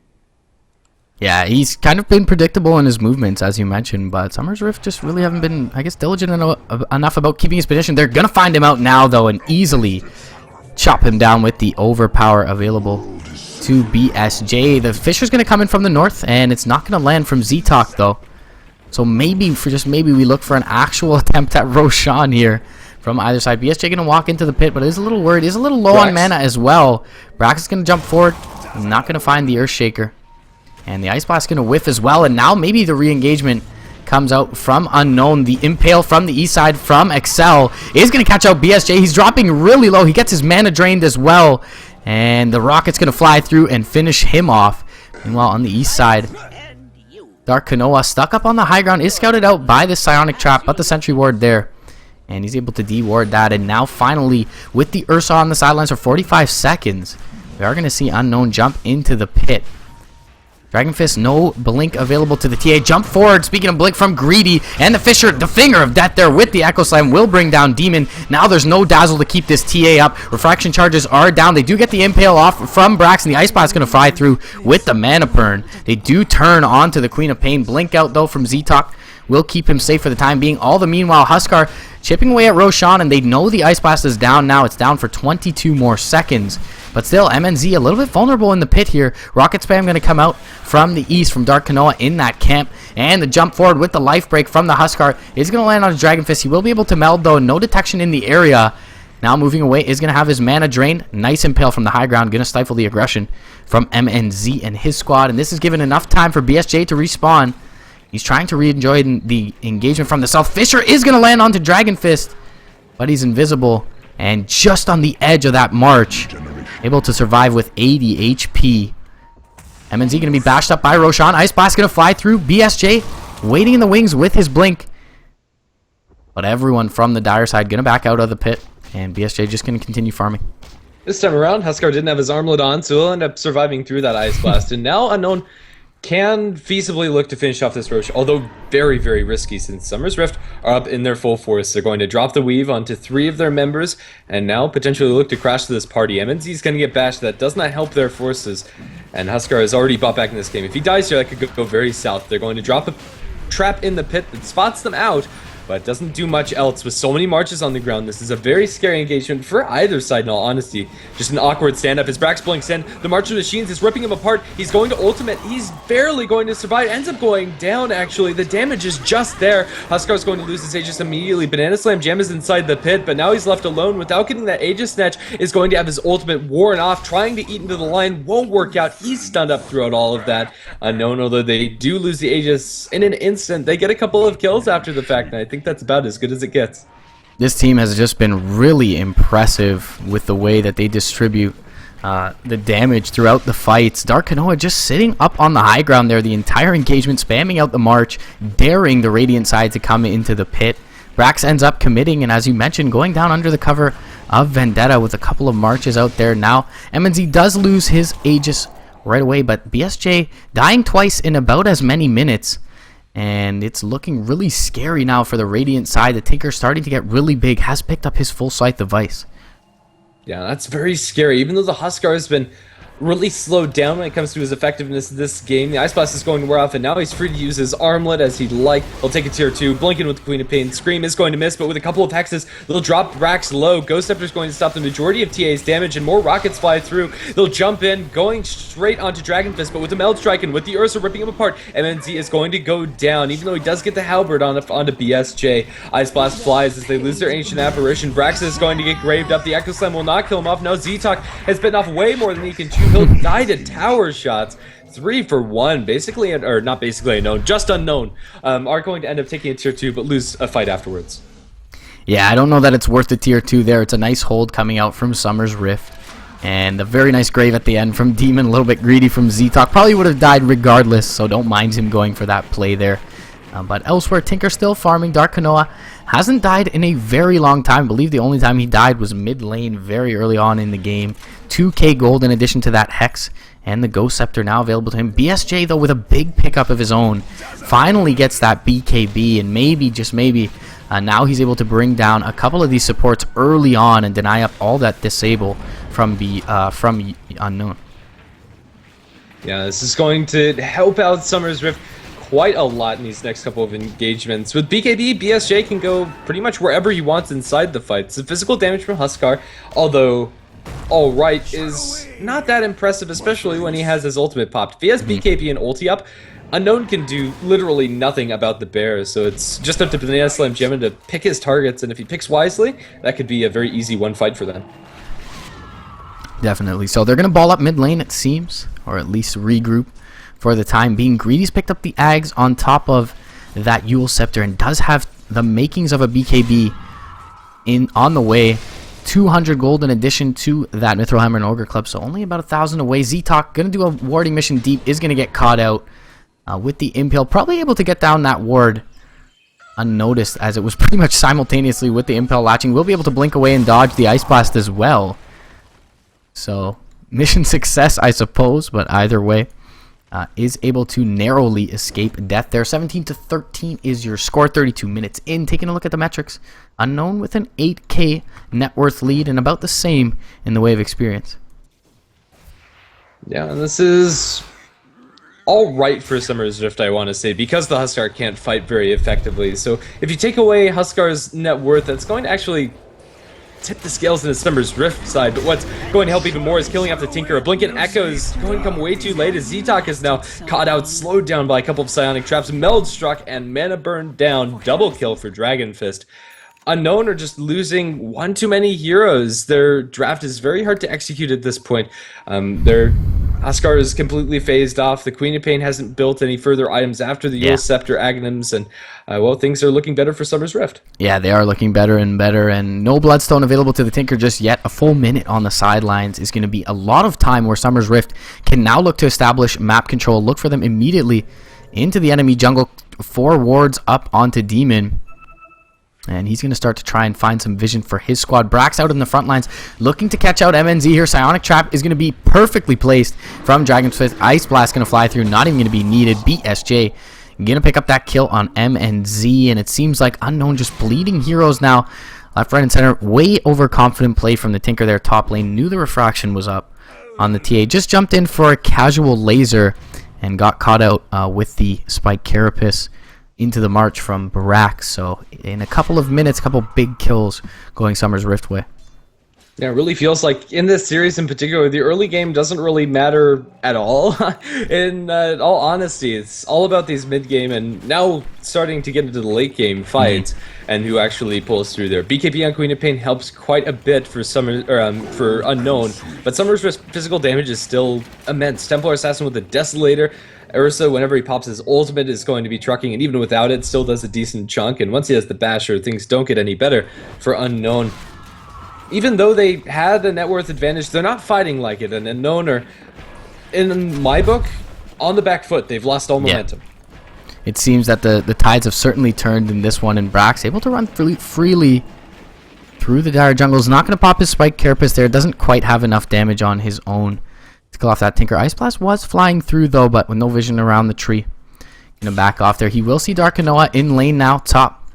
Yeah, he's kind of been predictable in his movements, as you mentioned, but Summer's Rift just really haven't been, I guess, diligent enough about keeping his position. They're going to find him out now, though, and easily chop him down with the overpower available to BSJ. The Fisher's going to come in from the north, and it's not going to land from Z-Talk, though. So maybe, maybe, we look for an actual attempt at Roshan here from either side. BSJ going to walk into the pit, but is a little worried. He's a little low on mana as well. Brax is going to jump forward. Not going to find the Earthshaker. And the Ice Blast going to whiff as well. And now maybe the re-engagement comes out from Unknown. The Impale from the east side from Excel is going to catch out BSJ. He's dropping really low. He gets his mana drained as well. And the Rocket's going to fly through and finish him off. Meanwhile, on the east side, Dark Kanoa stuck up on the high ground is scouted out by the Psionic Trap, but the Sentry Ward there. And he's able to de-ward that. And now finally, with the Ursa on the sidelines for 45 seconds, we are going to see Unknown jump into the pit. Dragon Fist, no blink available to the TA. Jump forward, speaking of blink from Greedy. And the Fisher, the Finger of Death there with the Echo Slam will bring down Demon. Now there's no Dazzle to keep this TA up. Refraction charges are down. They do get the Impale off from Brax, and the Ice Blast is going to fly through with the Mana Burn. They do turn onto the Queen of Pain. Blink out, though, from Z-Talk will keep him safe for the time being. All the meanwhile, Huskar chipping away at Roshan, and they know the Ice Blast is down now. It's down for 22 more seconds. But still, MNZ a little bit vulnerable in the pit here. Rocket Spam going to come out from the east from Dark Kanoa in that camp. And the jump forward with the life break from the Huskar is going to land on his Dragon Fist. He will be able to meld, though. No detection in the area. Now moving away is going to have his mana drained. Nice Impale from the high ground. Going to stifle the aggression from MNZ and his squad. And this is given enough time for BSJ to respawn. He's trying to re-enjoy the engagement from the south. Fisher is going to land onto Dragon Fist, but he's invisible. And just on the edge of that march, able to survive with 80 HP. MNZ going to be bashed up by Roshan. Ice Blast going to fly through. BSJ waiting in the wings with his blink. But everyone from the Dire side going to back out of the pit. And BSJ just going to continue farming. This time around, Huskar didn't have his armlet on, so he'll end up surviving through that Ice Blast. And now Unknown can feasibly look to finish off this Rosh, although very, very risky since Summer's Rift are up in their full force. They're going to drop the Weave onto 3 of their members and now potentially look to crash to this party. MNZ is going to get bashed. That does not help their forces, and Huskar has already bought back in this game. If he dies here, that could go very south. They're going to drop a trap in the pit that spots them out, but doesn't do much else. With so many marches on the ground, this is a very scary engagement for either side, in all honesty. Just an awkward stand-up as Brax blinks in. The March of Machines is ripping him apart. He's going to ultimate. He's barely going to survive. Ends up going down, actually. The damage is just there. Huskar's going to lose his Aegis immediately. Banana Slam Jam is inside the pit, but now he's left alone. Without getting that Aegis Snatch, is going to have his ultimate worn off. Trying to eat into the line won't work out. He's stunned up throughout all of that. Unknown, although they do lose the Aegis in an instant, they get a couple of kills after the fact, and I think that's about as good as it gets. This team has just been really impressive with the way that they distribute the damage throughout the fights. Dark Kanoa just sitting up on the high ground there the entire engagement, spamming out the march, daring the Radiant side to come into the pit. Brax ends up committing, and as you mentioned, going down under the cover of Vendetta with a couple of marches out there. Now, MNZ does lose his Aegis right away, but BSJ dying twice in about as many minutes. And it's looking really scary now for the Radiant side. The Tinker's starting to get really big, has picked up his full scythe device. Yeah, that's very scary. Even though the Huskar has been really slowed down when it comes to his effectiveness this game, the Ice Blast is going to wear off, and now he's free to use his armlet as he'd like. He'll take a tier 2, blinking with the Queen of Pain. Scream is going to miss, but with a couple of hexes, they'll drop Brax low. Ghost Scepter is going to stop the majority of TA's damage, and more rockets fly through. They'll jump in, going straight onto Dragon Fist, but with the Meld Strike and with the Ursa ripping him apart, MNZ is going to go down, even though he does get the Halberd onto BSJ. Ice Blast flies as they lose their Ancient Apparition. Brax is going to get graved up. The Echo Slam will not kill him off. Now Z-Talk has bitten off way more than he can chew. He'll die to tower shots. 3 for 1, basically, or not basically unknown, just unknown, are going to end up taking a tier 2 but lose a fight afterwards. Yeah, I don't know that it's worth the tier 2 there. It's a nice hold coming out from Summer's Rift, and a very nice grave at the end from Demon. A little bit greedy from Z-Talk. Probably would have died regardless, so don't mind him going for that play there. But elsewhere, Tinker still farming. Dark Kanoa hasn't died in a very long time. I believe the only time he died was mid lane very early on in the game. 2k gold in addition to that Hex and the Ghost Scepter now available to him. BSJ, though, with a big pickup of his own, finally gets that BKB, and maybe, just maybe, now he's able to bring down a couple of these supports early on and deny up all that disable from Unknown. Yeah, this is going to help out Summer's Rift quite a lot in these next couple of engagements. With BKB, BSJ can go pretty much wherever he wants inside the fight. The physical damage from Huskar, although alright, is not that impressive, especially when he has his ultimate popped. If he has BKB and ulti up, Unknown can do literally nothing about the bear, so it's just up to Banana Slam Gemma to pick his targets, and if he picks wisely, that could be a very easy one fight for them. Definitely. So they're going to ball up mid lane, it seems, or at least regroup for the time being. Greedy's picked up the Ags on top of that Yule Scepter and does have the makings of a BKB on the way. 200 gold in addition to that Mithril Hammer and Ogre Club, so only about 1,000 away. Z-Talk going to do a warding mission deep, is going to get caught out with the Impale. Probably able to get down that ward unnoticed, as it was pretty much simultaneously with the Impale latching. Will be able to blink away and dodge the Ice Blast as well. So, mission success, I suppose, but either way, is able to narrowly escape death there. 17-13 is your score, 32 minutes in. Taking a look at the metrics, Unknown with an 8k net worth lead and about the same in the way of experience. Yeah, this is all right for Summer's Rift, I want to say, because the Huskar can't fight very effectively. So if you take away Huskar's net worth, that's going to actually tip the scales in the Summer's Rift side, but what's going to help even more is killing off the Tinker. A Blink and Echo is going to come way too late as Z-Talk is now caught out, slowed down by a couple of Psionic Traps. Meld struck and Mana Burn down. Double kill for Dragon Fist. Unknown are just losing one too many heroes. Their draft is very hard to execute at this point. Their Huskar is completely phased off. The Queen of Pain hasn't built any further items after the Yule Scepter Aghanims, and well, things are looking better for Summer's Rift. Yeah, they are looking better and better, and no Bloodstone available to the Tinker just yet. A full minute on the sidelines is going to be a lot of time where Summer's Rift can now look to establish map control. Look for them immediately into the enemy jungle. 4 wards up onto Demon. And he's going to start to try and find some vision for his squad. Brax out in the front lines, looking to catch out MNZ here. Psionic Trap is going to be perfectly placed from Dragon's Fist. Ice Blast going to fly through, not even going to be needed. BSJ going to pick up that kill on MNZ, and it seems like Unknown just bleeding heroes now. Left, right, and center. Way overconfident play from the Tinker there. Top lane, knew the refraction was up on the TA. Just jumped in for a casual laser and got caught out with the Spike Carapace into the march from Brax. So in a couple of minutes, a couple big kills going Summer's Rift way. Yeah, it really feels like in this series in particular, the early game doesn't really matter at all. In all honesty, it's all about these mid-game and now starting to get into the late-game fights and who actually pulls through there. BKB on Queen of Pain helps quite a bit for for Unknown, but Summer's physical damage is still immense. Templar Assassin with the Desolator. Ursa, whenever he pops his ultimate, is going to be trucking, and even without it, still does a decent chunk. And once he has the Basher, things don't get any better for Unknown. Even though they had a net worth advantage, they're not fighting like it. And Unknown are, in my book, on the back foot. They've lost all momentum. Yeah. It seems that the tides have certainly turned in this one, and Brax able to run freely through the dire jungle. Is not going to pop his Spike Carapace there. Doesn't quite have enough damage on his own to kill off that Tinker. Ice Blast was flying through though, but with no vision around the tree. Gonna back off there. He will see Dark Kanoa in lane now, top.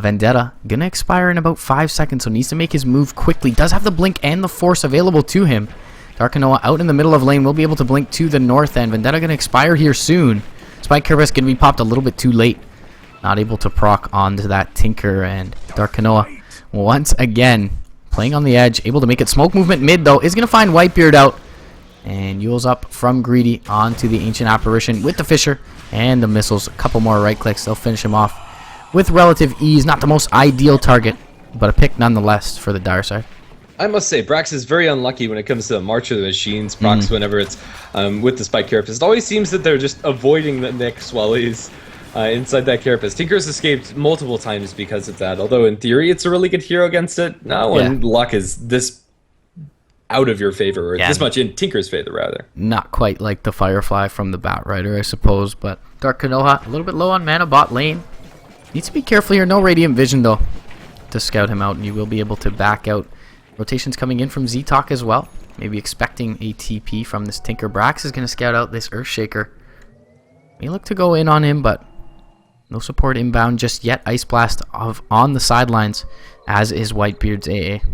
Vendetta gonna expire in about 5 seconds, so needs to make his move quickly. Does have the blink and the force available to him. Dark Kanoa out in the middle of lane, will be able to blink to the north end. Vendetta gonna expire here soon. Spike Carapace gonna be popped a little bit too late. Not able to proc onto that Tinker, and Dark Kanoa once again playing on the edge, able to make it. Smoke movement mid though, is gonna find Whitebeard out. And Yule's up from Greedy onto the Ancient Apparition with the Fisher and the missiles. A couple more right clicks. They'll finish him off with relative ease. Not the most ideal target, but a pick nonetheless for the dire side. I must say, Brax is very unlucky when it comes to the March of the Machines. Brax, whenever it's with the Spike Carapace, it always seems that they're just avoiding the Nick Swellies inside that Carapace. Tinker's escaped multiple times because of that, although in theory it's a really good hero against it. Not when luck is this out of your favor, or Yeah. this much in Tinker's favor, rather. Not quite like the Firefly from the Batrider, I suppose, but Dark Konoha, a little bit low on mana bot lane. Needs to be careful here. No Radiant Vision, though, to scout him out, and you will be able to back out. Rotations coming in from Z-Talk as well. Maybe expecting a TP from this Tinker. Brax is going to scout out this Earthshaker. May look to go in on him, but no support inbound just yet. Ice Blast on the sidelines, as is Whitebeard's AA.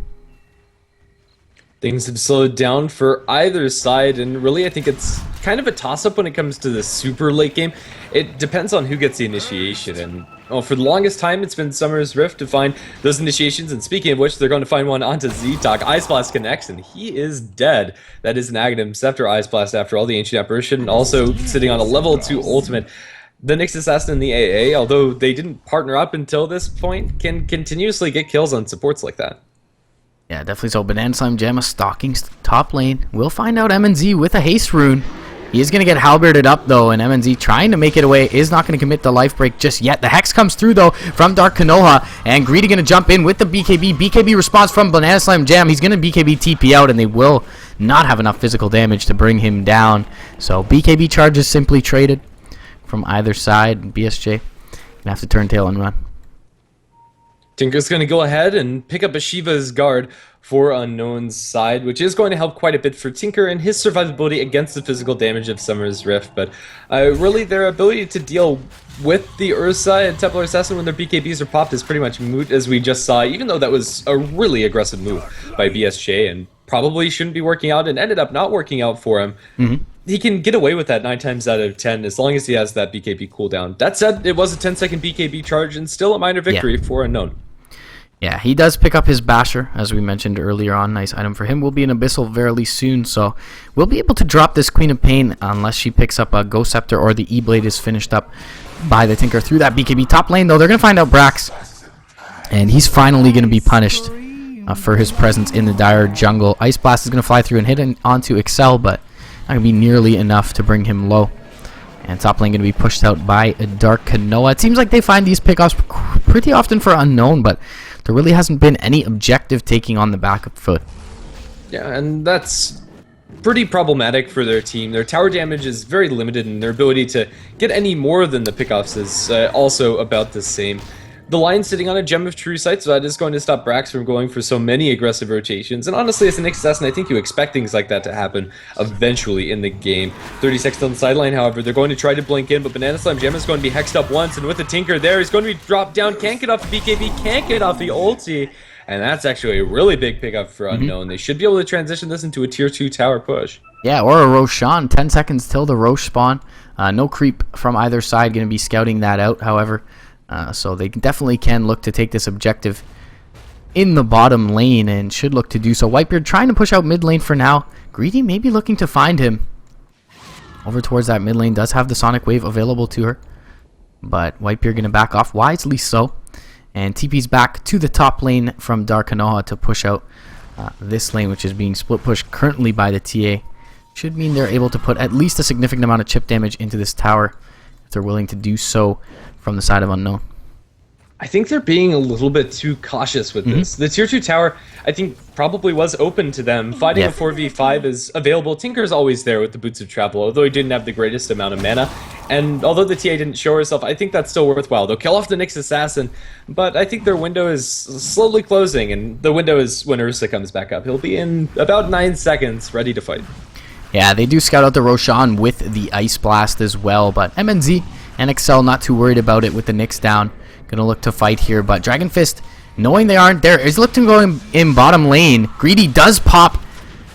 Things have slowed down for either side, and really I think it's kind of a toss-up when it comes to the super late game. It depends on who gets the initiation, and for the longest time it's been Summer's Rift to find those initiations, and speaking of which, they're going to find one onto Z-Talk. Ice Blast connects, and he is dead. That is an Aghanim Scepter Ice Blast after all the Ancient Apparition, also sitting on a level 2 ultimate. The Nyx Assassin and the AA, although they didn't partner up until this point, can continuously get kills on supports like that. Yeah, definitely so. Banana Slime Jamma stalking top lane. We'll find out MNZ with a haste rune. He is going to get halberded up, though, and MNZ trying to make it away is not going to commit the life break just yet. The Hex comes through, though, from Dark Konoha, and Greedy going to jump in with the BKB. BKB response from Banana Slime Jam. He's going to BKB TP out, and they will not have enough physical damage to bring him down. So BKB charges simply traded from either side. BSJ going to have to turn tail and run. Tinker's going to go ahead and pick up a Shiva's Guard for Unknown's side, which is going to help quite a bit for Tinker and his survivability against the physical damage of Summer's Rift, but really their ability to deal with the Ursa and Templar Assassin when their BKBs are popped is pretty much moot, as we just saw, even though that was a really aggressive move by BSJ and probably shouldn't be working out and ended up not working out for him. He can get away with that 9 times out of 10 as long as he has that BKB cooldown. That said, it was a 10-second BKB charge and still a minor victory for Unknown. Yeah, he does pick up his Basher, as we mentioned earlier on. Nice item for him. Will be an Abyssal very soon, so we'll be able to drop this Queen of Pain unless she picks up a Ghost Scepter or the E-Blade is finished up by the Tinker through that BKB. Top lane, though, they're going to find out Brax, and he's finally going to be punished for his presence in the dire jungle. Ice Blast is going to fly through and hit onto Excel, but not going to be nearly enough to bring him low. And top lane going to be pushed out by a Dark Konoha. It seems like they find these pickoffs pretty often for Unknown, but there really hasn't been any objective taking on the back foot. Yeah, and that's pretty problematic for their team. Their tower damage is very limited, and their ability to get any more than the pickoffs is also about the same. The line sitting on a Gem of True Sight, so that is going to stop Brax from going for so many aggressive rotations. And honestly, as an Nyx Assassin, I think you expect things like that to happen eventually in the game. 30 seconds on the sideline, however, they're going to try to blink in, but Banana Slime Gem is going to be hexed up once, and with the Tinker there, he's going to be dropped down, can't get off the BKB, can't get off the ulti, and that's actually a really big pickup for Unknown. They should be able to transition this into a tier 2 tower push. Yeah, or a Roshan. 10 seconds till the Roche spawn. No creep from either side, going to be scouting that out, however. So they definitely can look to take this objective in the bottom lane and should look to do so. Whitebeard trying to push out mid lane for now. Greedy maybe looking to find him over towards that mid lane. Does have the Sonic Wave available to her, but Whitebeard going to back off wisely so. And TP's back to the top lane from Dark Konoha to push out this lane, which is being split pushed currently by the TA. Should mean they're able to put at least a significant amount of chip damage into this tower if they're willing to do so from the side of Unknown. I think they're being a little bit too cautious with this. The tier 2 tower, I think, probably was open to them. Fighting a 4v5 is available. Tinker's always there with the Boots of Travel, although he didn't have the greatest amount of mana. And although the TA didn't show herself, I think that's still worthwhile. They'll kill off the Nyx Assassin, but I think their window is slowly closing, and the window is when Ursa comes back up. He'll be in about 9 seconds, ready to fight. Yeah, they do scout out the Roshan with the Ice Blast as well, but MNZ and Excel not too worried about it with the Nyx down. Gonna look to fight here, but Dragon Fist, knowing they aren't there, is looking to go in bottom lane. Greedy does pop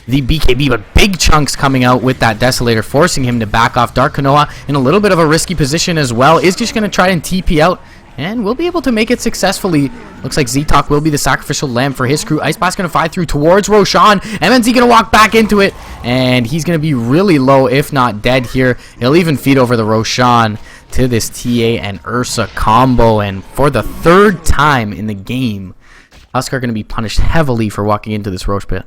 the BKB, but big chunks coming out with that Desolator, forcing him to back off. Dark Konoha in a little bit of a risky position as well. Is just gonna try and TP out, and will be able to make it successfully. Looks like Z-Talk will be the sacrificial lamb for his crew. Ice Blast gonna fly through towards Roshan. MNZ gonna walk back into it, and he's gonna be really low, if not dead here. He'll even feed over the Roshan to this TA and Ursa combo, and for the 3rd time in the game, Huskar going to be punished heavily for walking into this Roche pit.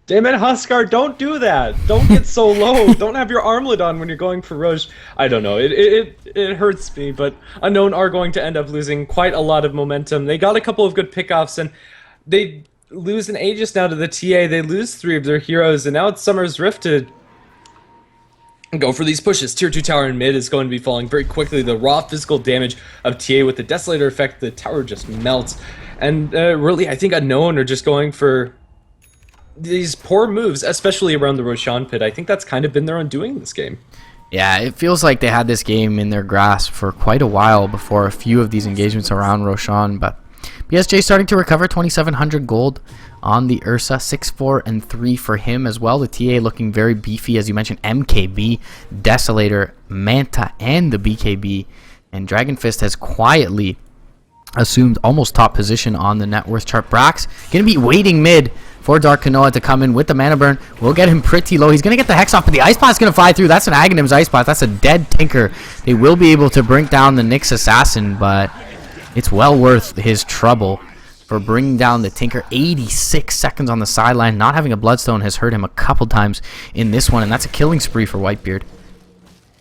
Damn it, Huskar, don't do that. Don't get so low. Don't have your armlet on when you're going for Roche. I don't know. It hurts me, but Unknown are going to end up losing quite a lot of momentum. They got a couple of good pickoffs, and they lose an Aegis now to the TA. They lose 3 of their heroes, and now it's Summer's Rift to go for these pushes. Tier 2 tower in mid is going to be falling very quickly. The raw physical damage of TA with the Desolator effect, the tower just melts. And really, I think Unknown are just going for these poor moves, especially around the Roshan pit. I think that's kind of been their undoing this game. Yeah, it feels like they had this game in their grasp for quite a while before a few of these engagements around Roshan, but BSJ starting to recover 2,700 gold on the Ursa, 6-4 and 3 for him as well. The TA looking very beefy, as you mentioned, MKB, Desolator, Manta, and the BKB. And Dragon Fist has quietly assumed almost top position on the net worth chart. Brax going to be waiting mid for Dark Kanoa to come in with the mana burn. We'll get him pretty low. He's going to get the Hex off, but the Ice Pot's going to fly through. That's an Aghanim's Ice Pot. That's a dead Tinker. They will be able to bring down the Nyx Assassin, but it's well worth his trouble for bringing down the Tinker. 86 seconds on the sideline. Not having a Bloodstone has hurt him a couple times in this one, and that's a killing spree for Whitebeard.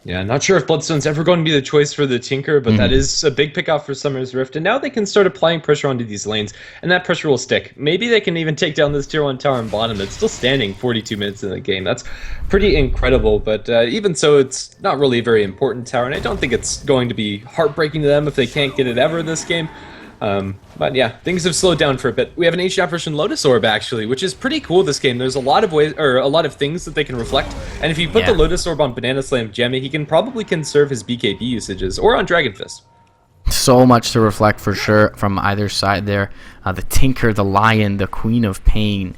Yeah, not sure if Bloodstone's ever going to be the choice for the Tinker, but that is a big pick off for Summer's Rift. And now they can start applying pressure onto these lanes, and that pressure will stick. Maybe they can even take down this tier 1 tower in bottom. It's still standing 42 minutes in the game. That's pretty incredible, but even so, it's not really a very important tower, and I don't think it's going to be heartbreaking to them if they can't get it ever this game. But yeah, things have slowed down for a bit. We have an Ancient Apparition Lotus Orb actually, which is pretty cool this game. There's a lot of ways, or a lot of things that they can reflect. And if you put the Lotus Orb on Banana Slam Gemmy, he can probably conserve his BKB usages, or on Dragon Fist. So much to reflect for sure from either side there. The Tinker, the Lion, the Queen of Pain,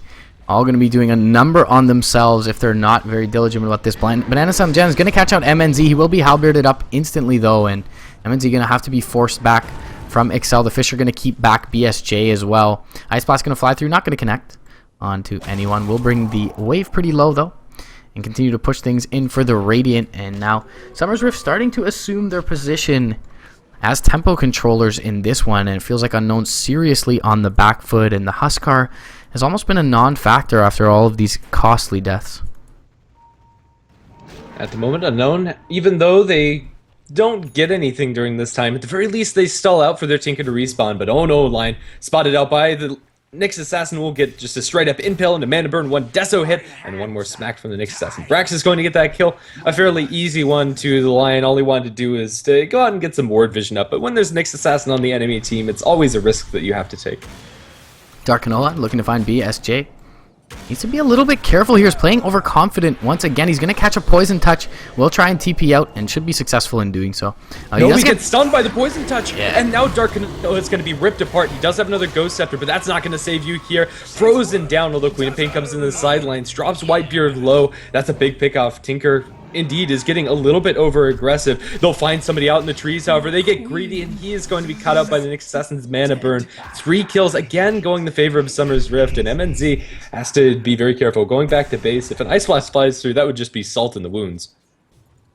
all going to be doing a number on themselves if they're not very diligent about this. Banana Slam Gem is going to catch out MNZ. He will be halberded up instantly though, and MNZ going to have to be forced back from Excel. The Fish are going to keep back BSJ as well. Ice Blast going to fly through, not going to connect onto anyone. We'll bring the wave pretty low though and continue to push things in for the Radiant. And now Summer's Rift starting to assume their position as tempo controllers in this one, and it feels like Unknown seriously on the back foot, and the Huskar has almost been a non-factor after all of these costly deaths. At the moment, Unknown, even though they don't get anything during this time, at the very least they stall out for their Tinker to respawn, but oh no, line spotted out by the Nyx Assassin will get just a straight up impale into mana burn, 1 Deso hit, and 1 more smack from the Nyx Assassin. Brax is going to get that kill, a fairly easy one to the Lion. All he wanted to do is to go out and get some ward vision up, but when there's Nyx Assassin on the enemy team, it's always a risk that you have to take. Dark Kanoa looking to find BSJ. Needs to be a little bit careful here. He's playing overconfident once again. He's going to catch a Poison Touch. Will try and TP out and should be successful in doing so. No, he gets stunned by the Poison Touch. Yeah. And now Dark Kanoa is going to be ripped apart. He does have another Ghost Scepter, but that's not going to save you here. Frozen down, although Queen of Pain comes in the sidelines. Drops Whitebeard low. That's a big pick off. Tinker indeed is getting a little bit over aggressive. They'll find somebody out in the trees, however. They get greedy, and he is going to be caught out by the Nyx Assassin's mana burn. 3 kills, again going in the favor of Summer's Rift, and MNZ has to be very careful. Going back to base, if an Ice Blast flies through, that would just be salt in the wounds.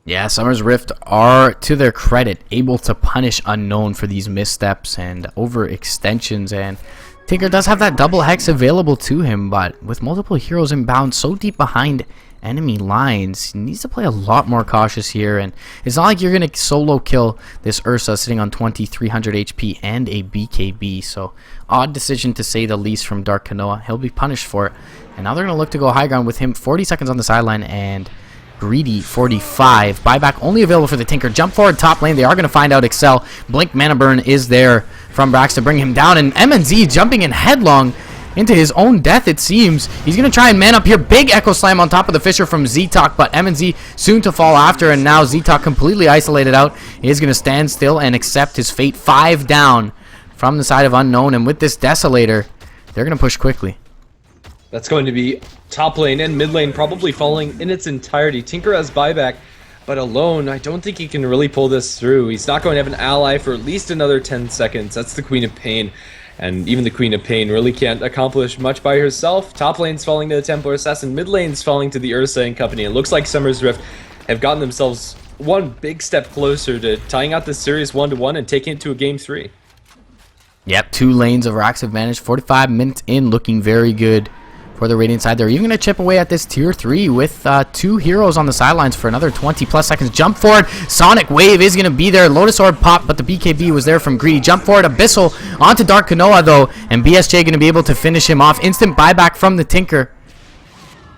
Yeah, Summer's Rift are, to their credit, able to punish Unknown for these missteps and overextensions, and Tinker does have that double Hex available to him, but with multiple heroes inbound so deep behind enemy lines, he needs to play a lot more cautious here. And it's not like you're going to solo kill this Ursa sitting on 2300 HP and a BKB, so odd decision to say the least from Dark Kanoa. He'll be punished for it, and now they're going to look to go high ground with him. 40 seconds on the sideline, and Greedy 45. Buyback only available for the Tinker. Jump forward top lane. They are going to find out Excel. Blink Mana Burn is there from Brax to bring him down, and MNZ jumping in headlong into his own death, it seems. He's going to try and man up here. Big Echo Slam on top of the Fisher from Z-Talk, but MNZ soon to fall after, and now Z-Talk completely isolated out. He is going to stand still and accept his fate. 5 down from the side of Unknown, and with this Desolator, they're going to push quickly. That's going to be top lane and mid lane probably falling in its entirety. Tinker has buyback, but alone, I don't think he can really pull this through. He's not going to have an ally for at least another 10 seconds. That's the Queen of Pain. And even the Queen of Pain really can't accomplish much by herself. Top lane's falling to the Templar Assassin. Mid lane's falling to the Ursa and company. It looks like Summer's Rift have gotten themselves one big step closer to tying out this series 1-1 and taking it to a game 3. Yep, 2 lanes of Rax have managed. 45 minutes in, looking very good for the Radiant side. They're even going to chip away at this tier 3 with 2 heroes on the sidelines for another 20 plus seconds. Jump forward. Sonic Wave is going to be there. Lotus Orb pop, but the BKB was there from Greedy. Jump forward. Abyssal onto Dark Kanoa, though, and BSJ going to be able to finish him off. Instant buyback from the Tinker,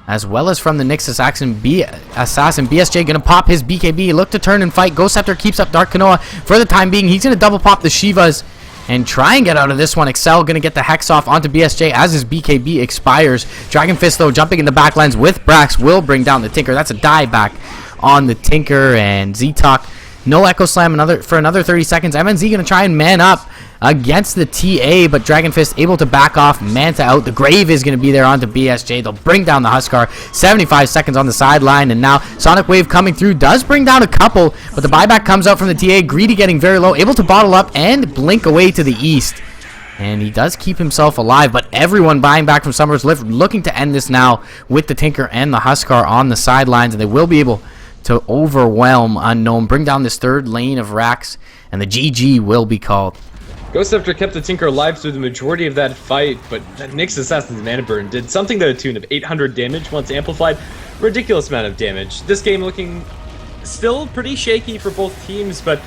as well as from the Nyx Assassin. BSJ going to pop his BKB. Look to turn and fight. Ghost Scepter keeps up Dark Kanoa for the time being. He's going to double pop the Shivas and try and get out of this one. Excel going to get the Hex off onto BSJ as his BKB expires. Dragon Fist, though, jumping in the backlines with Brax will bring down the Tinker. That's a die back on the Tinker, and Z-Talk. No Echo Slam for another 30 seconds. MNZ going to try and man up against the TA, but Dragon Fist able to back off. Manta out. The Grave is going to be there onto BSJ. They'll bring down the Huskar. 75 seconds on the sideline, and now Sonic Wave coming through. Does bring down a couple, but the buyback comes out from the TA. Greedy getting very low. Able to bottle up and blink away to the east. And he does keep himself alive, but everyone buying back from Summer's Lift, looking to end this now with the Tinker and the Huskar on the sidelines, and they will be able to overwhelm Unknown, bring down this third lane of racks, and the GG will be called. Ghost Scepter kept the Tinker alive through the majority of that fight, but the Nyx Assassin's Mana Burn did something to the tune of 800 damage once amplified. Ridiculous amount of damage. This game looking still pretty shaky for both teams, but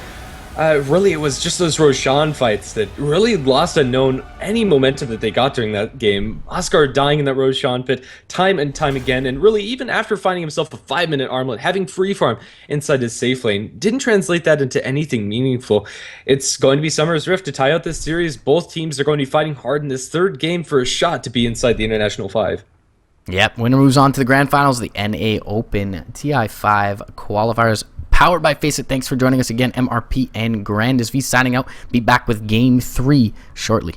really it was just those Roshan fights that really lost Unknown any momentum that they got during that game. Oscar dying in that Roshan pit time and time again, and really even after finding himself a 5-minute armlet, having free farm inside his safe lane, didn't translate that into anything meaningful. It's going to be Summer's Rift to tie out this series. Both teams are going to be fighting hard in this third game for a shot to be inside the International 5. Yep, winner moves on to the grand finals, the NA Open TI5 qualifiers. Powered by Faceit. Thanks for joining us again. MRP and GrandisV signing out. Be back with Game 3 shortly.